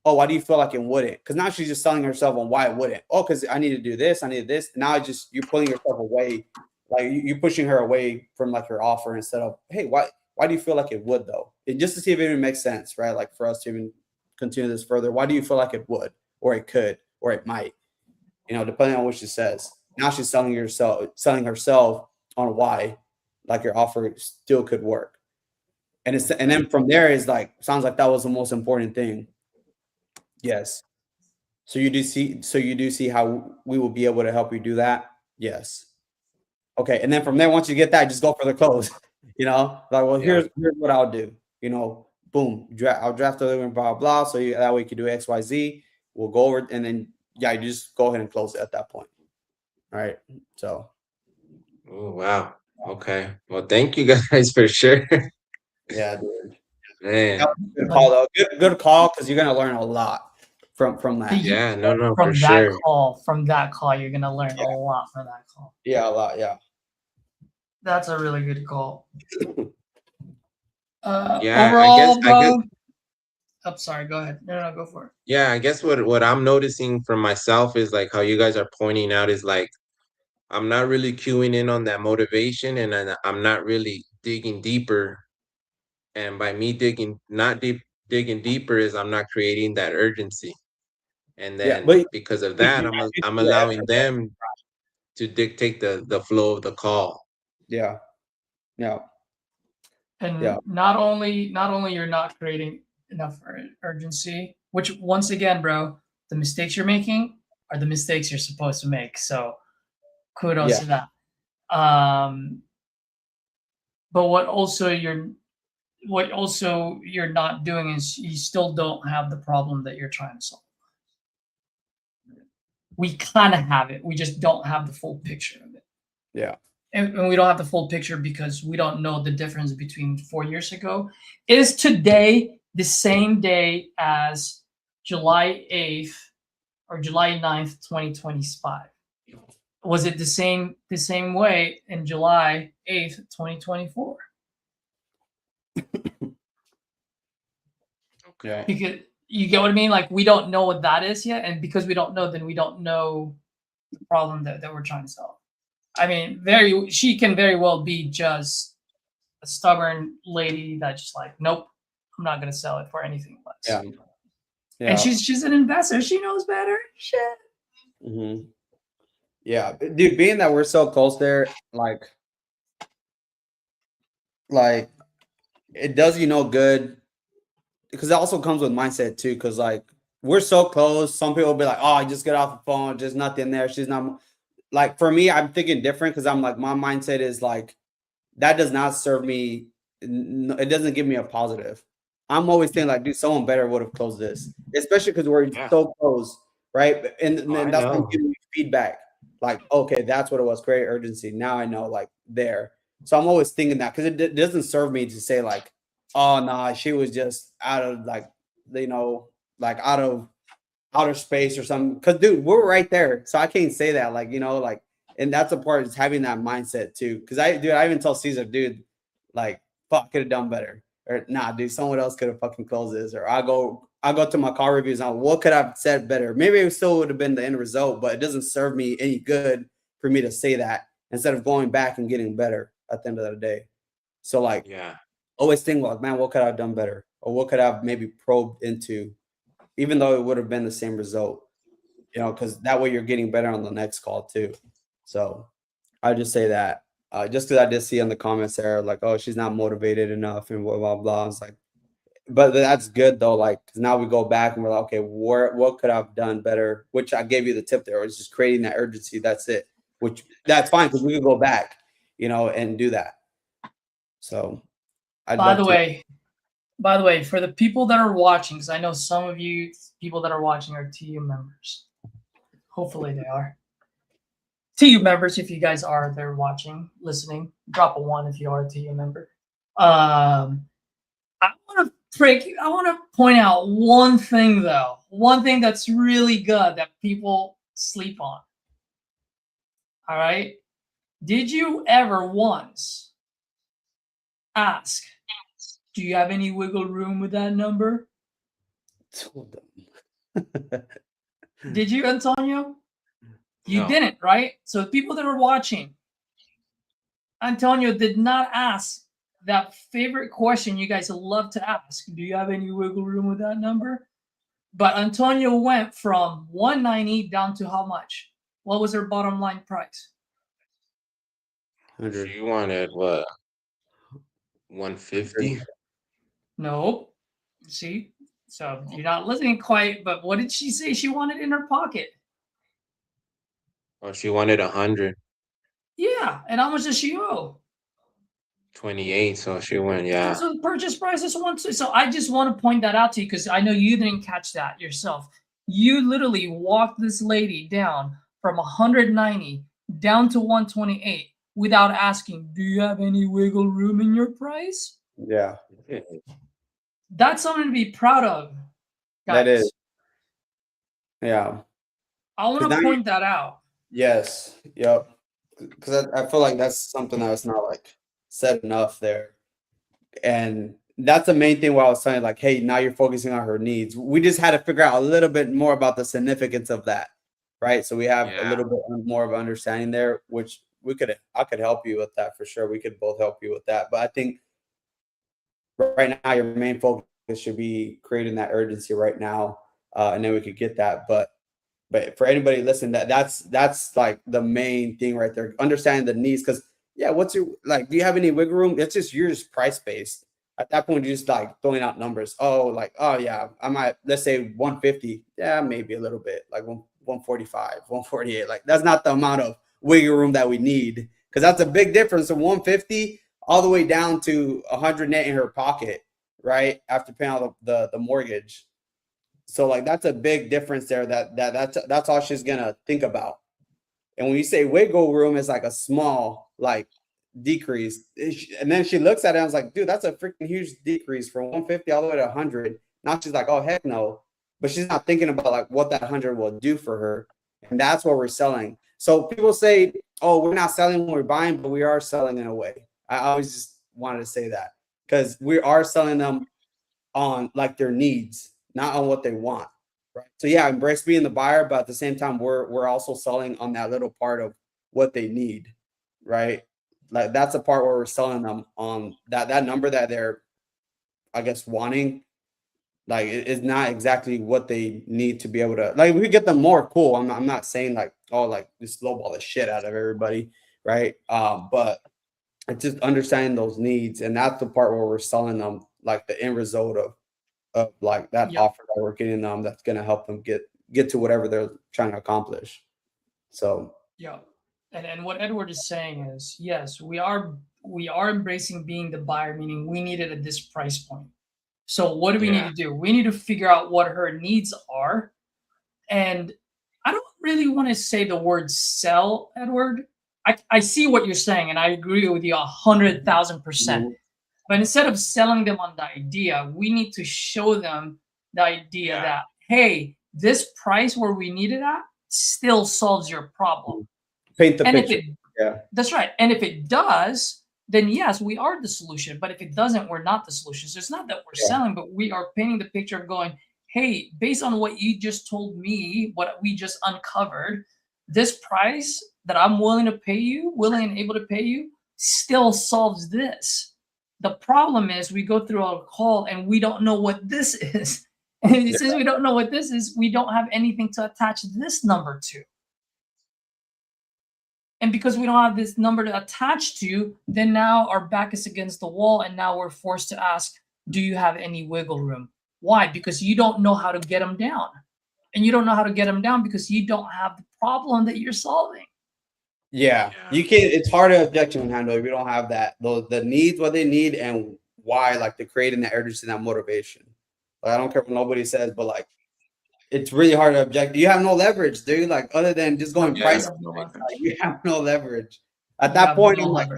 oh, why do you feel like it wouldn't? Because now she's just selling herself on why it wouldn't. Oh, because I need to do this, I need this. Now you're pulling yourself away, like you're pushing her away from like her offer, instead of, hey, why do you feel like it would though? And just to see if it even makes sense, right? Like, for us to even continue this further, why do you feel like it would, or it could, or it might? You know, depending on what she says. Now she's selling herself on why, like, your offer still could work. And then from there is like, sounds like that was the most important thing. Yes. So you do see how we will be able to help you do that? Yes. Okay. And then from there, once you get that, just go for the close. You know, like, well, here's what I'll do. You know, boom, I'll draft the agreement, blah, blah. So that way you can do X, Y, Z. We'll go over it, and then, yeah, you just go ahead and close it at that point. All right. So. Oh, wow. Okay. Well, thank you guys for sure. Yeah, dude. Man. Good call, though. Good call, because you're gonna learn a lot from that. Yeah, no, from for that sure. From that call, you're gonna learn a lot from that call. Yeah, a lot. Yeah. That's a really good call. Yeah, overall, I guess. I'm sorry. Go ahead. No, go for it. Yeah, I guess what I'm noticing for myself is, like, how you guys are pointing out is, like, I'm not really queuing in on that motivation, and I'm not really digging deeper. And by me digging deeper is I'm not creating that urgency. And then because of that, I'm allowing them to dictate the flow of the call. Yeah. And not only you're not creating urgency. Which, once again, bro, the mistakes you're making are the mistakes you're supposed to make. So kudos to that. But what also you're not doing is you still don't have the problem that you're trying to solve. We kind of have it. We just don't have the full picture of it. Yeah. And we don't have the full picture because we don't know the difference between 4 years ago. Is today the same day as July 8th or July 9th, 2025? Was it the same way in July 8th, 2024? Yeah. Because you get what I mean? Like, we don't know what that is yet. And because we don't know, then we don't know the problem that we're trying to solve. I mean, she can very well be just a stubborn lady that just like, nope, I'm not gonna sell it for anything less. Yeah. And she's an investor. She knows better. Shit. Mm-hmm. Yeah, dude. Being that we're so close there, like it does good, because it also comes with mindset too. Because like we're so close, some people will be like, "Oh, I just get off the phone. Just nothing there. She's not." Like for me, I'm thinking different because I'm like, my mindset is like, that does not serve me. It doesn't give me a positive. I'm always thinking like, dude, someone better would have closed this, especially because we're so close, right? And that's going to give me feedback. Like, okay, that's what it was. Create urgency. Now I know, like there. So I'm always thinking that because it doesn't serve me to say like, oh nah, she was just out of like, like out of outer space or something. Because dude, we're right there, so I can't say that. Like like, and that's the part is having that mindset too. Because I even tell Caesar, dude, like, fuck, could have done better. Or nah, dude, someone else could have fucking closed this. Or I go to my car reviews on what could I have said better. Maybe it still would have been the end result, but it doesn't serve me any good for me to say that instead of going back and getting better at the end of the day. So like, always think like, man, what could I have done better? Or what could I have maybe probed into, even though it would have been the same result, because that way you're getting better on the next call too. So I just say that. Just because I did see in the comments there, like, oh, she's not motivated enough and blah, blah, blah. It's like, but that's good though. Like, because now we go back and we're like, okay, what could I have done better? Which I gave you the tip there. It's just creating that urgency. That's it. Which that's fine because we can go back, and do that. So, by the way, for the people that are watching, because I know some of you people that are watching are TU members. Hopefully they are. TU members, if you guys are there watching, listening, drop a 1 if you are a TU member. I want to point out one thing though. One thing that's really good that people sleep on. All right. Did you ever once ask, do you have any wiggle room with that number? Did you, Antonio? You didn't, right? So people that are watching, Antonio did not ask that favorite question you guys love to ask. Do you have any wiggle room with that number? But Antonio went from 190 down to how much? What was her bottom line price? She wanted what? 150? No. See? So you're not listening quite, but what did she say she wanted in her pocket? Oh, she wanted 100. Yeah. And how much does she owe? 28. So she went, So the purchase price is 120. So I just want to point that out to you because I know you didn't catch that yourself. You literally walked this lady down from 190 down to 128 without asking, do you have any wiggle room in your price? Yeah. That's something to be proud of, guys. That is. Yeah. I want to point that out. Yes. Yep. Because I feel like that's something that's not like said enough there. And that's the main thing where I was saying, like, hey, now you're focusing on her needs. We just had to figure out a little bit more about the significance of that. Right. So we have a little bit more of an understanding there, which I could help you with that for sure. We could both help you with that. But I think right now your main focus should be creating that urgency right now. And then we could get that. But for anybody listening, that's like the main thing right there. Understanding the needs, because what's your, like, do you have any wiggle room? It's just, you're just price based. At that point, you're just like throwing out numbers. Oh, like, oh yeah, I might, let's say 150. Yeah, maybe a little bit, like 145, 148. Like that's not the amount of wiggle room that we need, because that's a big difference from 150 all the way down to 100 net in her pocket, right? After paying all the mortgage. So like that's a big difference there. That's all she's gonna think about. And when you say wiggle room, it's like a small like decrease. And then she looks at it and was like, dude, that's a freaking huge decrease from 150 all the way to 100. Now she's like, oh heck no. But she's not thinking about like what that 100 will do for her. And that's what we're selling. So people say, oh, we're not selling when we're buying, but we are selling in a way. I always just wanted to say that, because we are selling them on like their needs, not on what they want. Right. So yeah, embrace being the buyer, but at the same time, we're also selling on that little part of what they need. Right. Like that's the part where we're selling them on that number that they're, I guess, wanting. Like it is not exactly what they need to be able to, like, we get them more, cool. I'm not saying like, oh, like just lowball the shit out of everybody. Right. But it's just understanding those needs. And that's the part where we're selling them like the end result of like that offer that we're getting them, that's going to help them get to whatever they're trying to accomplish. So yeah. And what Edward is saying is, yes, we are embracing being the buyer, meaning we need it at this price point. So what do we need to do? We need to figure out what her needs are. And I don't really want to say the word sell, Edward. I see what you're saying, and I agree with you 100,000%. But instead of selling them on the idea, we need to show them the idea that, hey, this price where we need it at still solves your problem. Paint the picture. That's right. And if it does, then yes, we are the solution. But if it doesn't, we're not the solution. So it's not that we're selling, but we are painting the picture of going, hey, based on what you just told me, what we just uncovered, this price that I'm willing and able to pay you still solves this. The problem is we go through a call and we don't know what this is. And since we don't know what this is, we don't have anything to attach this number to. And because we don't have this number to attach to, then now our back is against the wall, and now we're forced to ask, do you have any wiggle room? Why? Because you don't know how to get them down. And you don't know how to get them down because you don't have the problem that you're solving. Yeah. You can't, it's hard to objection handle if you don't have that, the needs, what they need, and why, like the creating that urgency and that motivation. Like, I don't care what nobody says, but like, it's really hard to object. You have no leverage, dude. Like, other than just going price, you have no leverage. At that point, I'm like,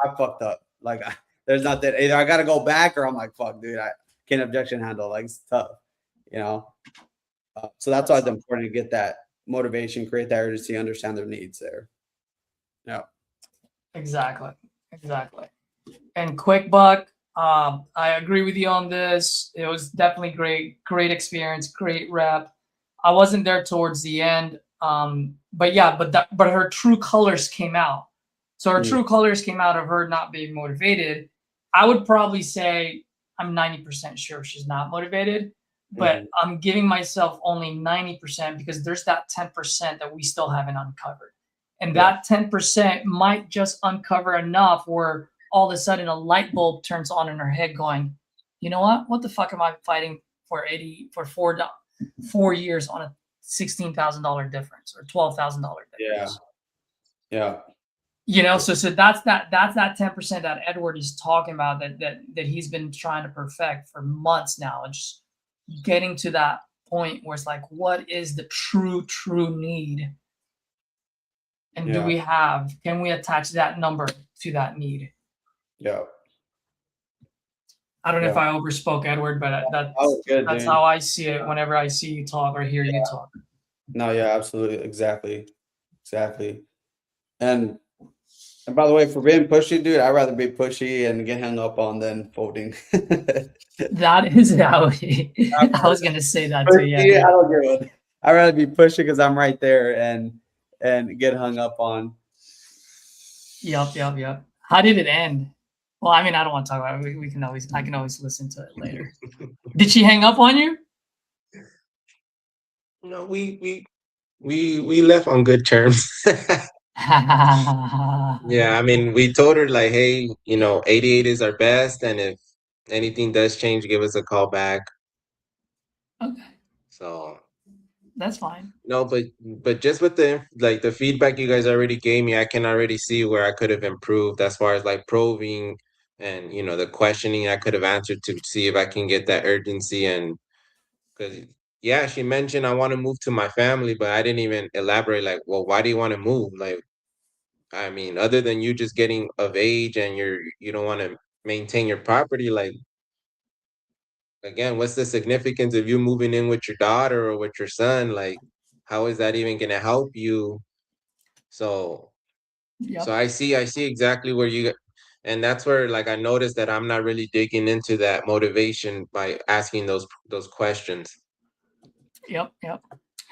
I fucked up. Like, there's not that. Either I got to go back, or I'm like, fuck, dude, I can't objection handle. Like, it's tough, you know. So that's why it's important to get that motivation, create that urgency, understand their needs there. Yeah. Exactly. And quick buck, I agree with you on this. It was definitely great experience, great rep. I wasn't there towards the end, but her true colors came out. So her true colors came out of her not being motivated. I would probably say I'm 90% sure she's not motivated, but I'm giving myself only 90% because there's that 10% that we still haven't uncovered. And that 10% might just uncover enough where all of a sudden a light bulb turns on in her head going, you know what the fuck am I fighting for 4 years on a $16,000 difference or $12,000 difference? Yeah. You know, so that's that 10% that Edward is talking about that he's been trying to perfect for months now. And just getting to that point where it's like, what is the true need? And can we attach that number to that need? Yeah. I don't know if I overspoke, Edward, but that's how I see it whenever I see you talk or hear you talk. No, yeah, absolutely. Exactly. And by the way, for being pushy, dude, I'd rather be pushy and get hung up on than folding. That is how I was going to say that too. Yeah. I don't get it. I'd rather be pushy because I'm right there and get hung up on. Yep. How did it end? Well, I mean, I don't want to talk about it. I can always listen to it later. Did she hang up on you? No, we left on good terms. Yeah, I mean, we told her like, hey, 88 is our best, and anything does change, give us a call back. Okay, So that's fine. no, but just with the feedback you guys already gave me, I can already see where I could have improved as far as like probing and the questioning I could have answered to see if I can get that urgency. And because yeah, she mentioned I want to move to my family, but I didn't even elaborate like, well, why do you want to move? Like, I mean, other than you just getting of age and you don't want to maintain your property, like again, what's the significance of you moving in with your daughter or with your son? Like, how is that even gonna help you? So Yep. I see exactly where and that's where like I noticed that I'm not really digging into that motivation by asking those questions. Yep. Yep.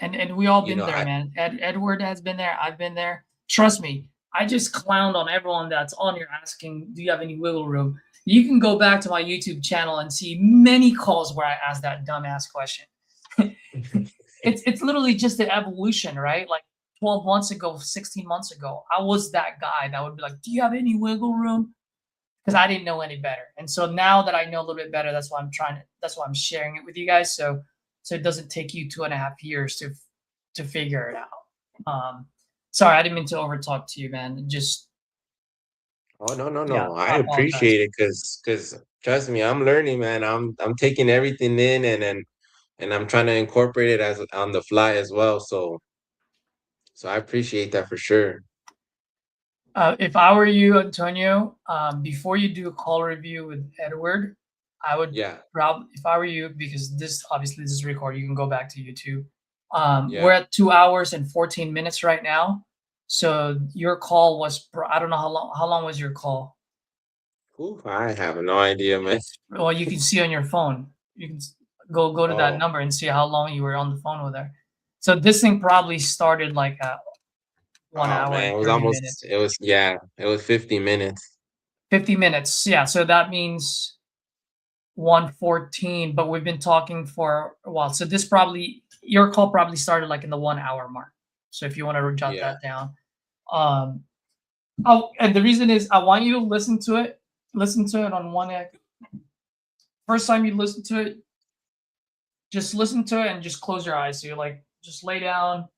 And we all You been know, there, I man. Edward has been there. I've been there. Trust me, I just clowned on everyone that's on here asking, "Do you have any wiggle room?" You can go back to my YouTube channel and see many calls where I asked that dumbass question. It's literally just the evolution, right? Like 12 months ago, 16 months ago, I was that guy that would be like, "Do you have any wiggle room?" Because I didn't know any better. And so now that I know a little bit better, that's why I'm sharing it with you guys. So it doesn't take you 2.5 years to figure it out. Sorry, I didn't mean to overtalk to you, man. Just oh no yeah, I I apologize. appreciate it because trust me, I'm learning, man. I'm taking everything in and I'm trying to incorporate it as on the fly as well. So I appreciate that for sure. If I were you, Antonio, before you do a call review with Edward, I would Yeah, if I were you, because this obviously this is recorded, you can go back to YouTube. yeah. We're at 2 hours and 14 minutes right now. So your call was, I don't know how long was your call? Ooh, I have no idea, man. Well, you can see on your phone. You can go to that Oh, number and see how long you were on the phone with her. So this thing probably started like at 1 oh hour man, and 30 minutes. it was 50 minutes. 50 minutes. Yeah, so that means 1:14, but we've been talking for a while. So your call probably started like in the 1 hour mark. So if you want to jot Yeah, that down. Um and the reason is I want you to listen to it. Listen to it on one egg. First time you listen to it, just listen to it and just close your eyes. So you're like, just lay down,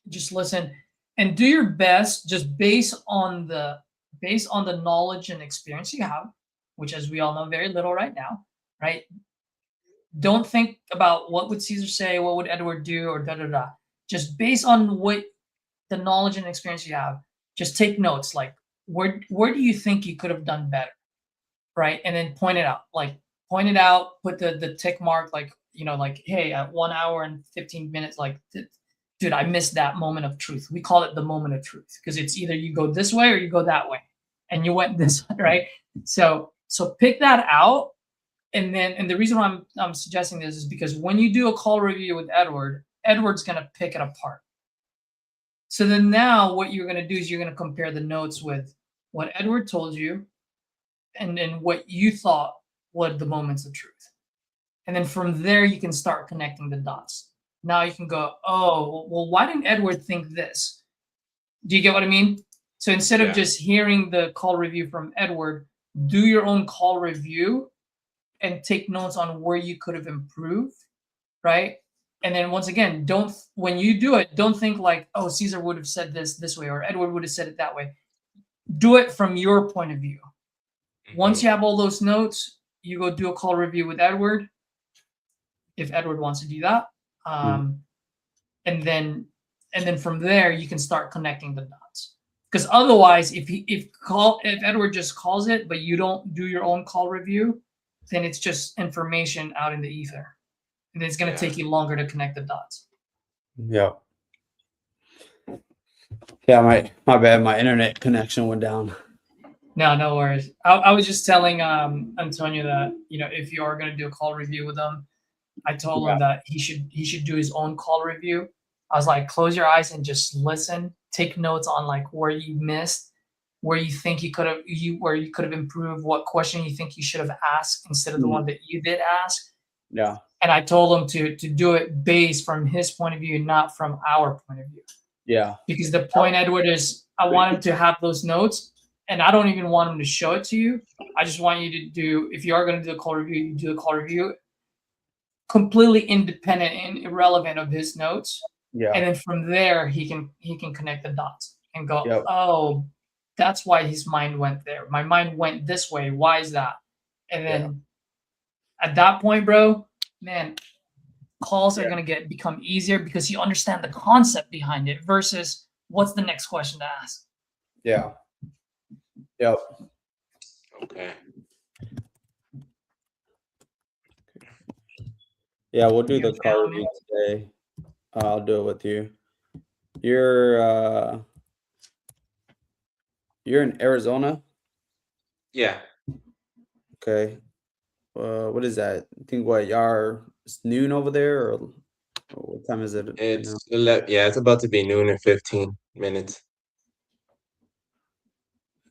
just listen, and do your best just based on the knowledge and experience you have, which as we all know, very little right now, right? Don't think about what would Caesar say, what would Edward do, or da da da. Just based on what the knowledge and experience you have, just take notes. Like where do you think you could have done better, right? And then point it out. Like point it out. Put the tick mark. Like like hey, at 1 hour and 15 minutes, like dude, I missed that moment of truth. We call it the moment of truth because it's either you go this way or you go that way, and you went this way, right? So pick that out. And the reason why I'm suggesting this is because when you do a call review with Edward, Edward's gonna pick it apart. So then now what you're gonna do is you're gonna compare the notes with what Edward told you and then what you thought were the moments of truth. And then from there you can start connecting the dots. Now you can go, oh, well, why didn't Edward think this? Do you get what I mean? So instead of yeah, just hearing the call review from Edward, do your own call review and take notes on where you could have improved, right? And then once again, when you do it, don't think like, oh, Caesar would have said this way or Edward would have said it that way. Do it from your point of view. Once mhm, you have all those notes, you go do a call review with Edward, if Edward wants to do that. And then from there you can start connecting the dots. Because otherwise, if Edward just calls it, but you don't do your own call review, then it's just information out in the ether. And it's going to yeah. take you longer to connect the dots. Yeah. Yeah, my bad. My internet connection went down. No worries. I was just telling Antonio that if you are going to do a call review with him, I told him that he should do his own call review. I was like, close your eyes and just listen. Take notes on like where you missed, where you think where you could have improved, what question you think you should have asked instead of the one that you did ask. Yeah. And I told him to do it based from his point of view, not from our point of view. Yeah. Because the point, Edward, is I want him to have those notes and I don't even want him to show it to you. I just want you to do, if you are going to do a call review, you do a call review completely independent and irrelevant of his notes. Yeah. And then from there, he can connect the dots and go, Yep. oh, that's why his mind went there. My mind went this way. Why is that? And then at that point, bro, man, calls are going to become easier because you understand the concept behind it versus what's the next question to ask. Yeah. Yep. Okay. Yeah, we'll do You the call found review today. I'll do it with you. You're in Arizona? Yeah. Okay. What is that? I think it's noon over there, or what time is it? right now? It's 11, yeah, it's about to be noon in 15 minutes.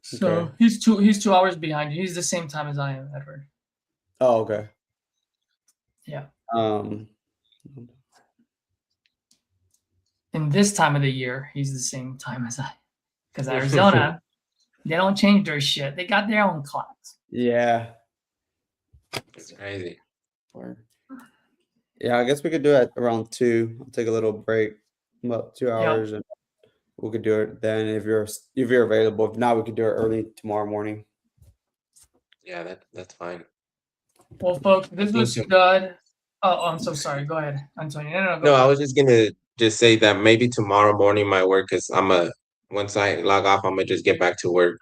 So Okay. he's 2 hours behind you. He's the same time as I am, Edward. Oh, okay. Yeah. In this time of the year, he's the same time as I. Because Arizona, they don't change their shit. They got their own clocks. Yeah. It's crazy. Yeah, I guess we could do it around 2. I'll take a little break, about 2 hours, and we could do it then if you're available. If not, we could do it early tomorrow morning. Yeah, that's fine. Well, folks, this think was so. good. Oh, I'm so sorry. Go ahead, Antonio. No, No, I ahead. was just gonna just say that maybe tomorrow morning might work because once I log off, I'm gonna just get back to work.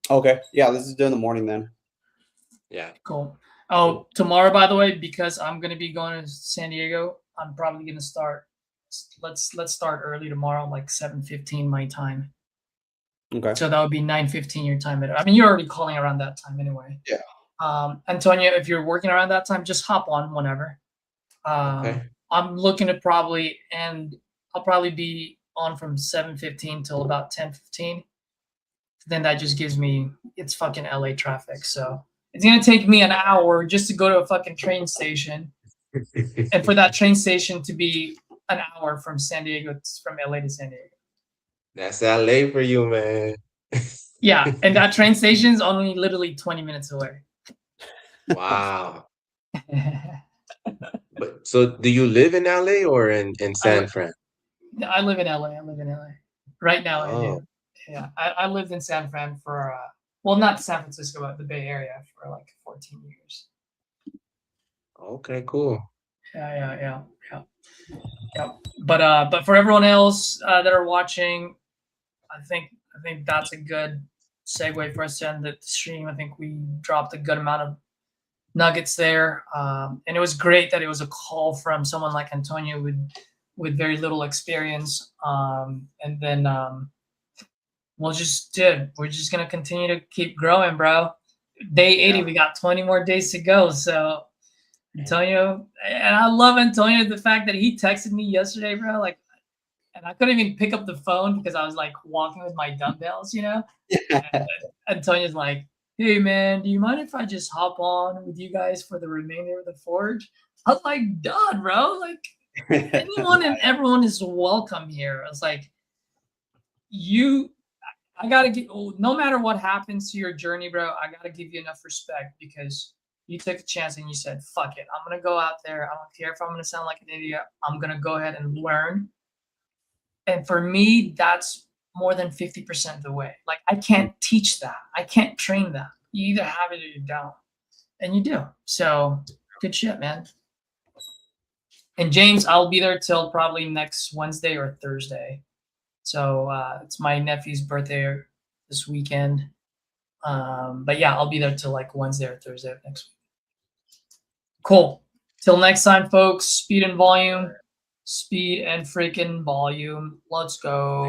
Okay. Yeah, let's just do it in the morning then. Yeah. Cool. Oh, tomorrow, by the way, because I'm gonna be going to San Diego, I'm probably gonna start. Let's start early tomorrow, like 7:15 my time. Okay. So that would be 9:15 your time. I mean, you're already calling around that time anyway. Yeah. Antonio, if you're working around that time, just hop on whenever. Okay. I'm looking to I'll probably be on from 7:15 till about 10:15. Then that just gives me, it's fucking LA traffic. So it's going to take me an hour just to go to a fucking train station. And for that train station to be an hour from from LA to San Diego. That's LA for you, man. Yeah. And that train station is only literally 20 minutes away. Wow. But so do you live in LA or in San Fran? I live in LA. Right now I Oh. do. Yeah. I lived in San Fran for, well, not San Francisco, but the Bay Area for like 14 years. Okay, cool. Yeah. But for everyone else that are watching, I think that's a good segue for us to end the stream. I think we dropped a good amount of nuggets there, and it was great that it was a call from someone like Antonio with very little experience. And then we're just gonna continue to keep growing, bro. Day 80, we got 20 more days to go. So Antonio, and I love Antonio, the fact that he texted me yesterday, bro, like, and I couldn't even pick up the phone because I was like walking with my dumbbells, you know. And Antonio's like, hey man, do you mind if I just hop on with you guys for the remainder of the forge? I was like, done, bro. Like, anyone and everyone is welcome here. I was like, I gotta get, no matter what happens to your journey, bro, I gotta give you enough respect because you took a chance and you said, fuck it. I'm gonna go out there. I don't care if I'm gonna sound like an idiot. I'm gonna go ahead and learn. And for me, that's more than 50% of the way. Like, I can't teach that. I can't train that. You either have it or you don't. And you do. So good shit, man. And James, I'll be there till probably next Wednesday or Thursday. So it's my nephew's birthday this weekend. But yeah, I'll be there till like Wednesday or Thursday of next week. Cool. Till next time, folks. Speed and volume. Speed and freaking volume. Let's go.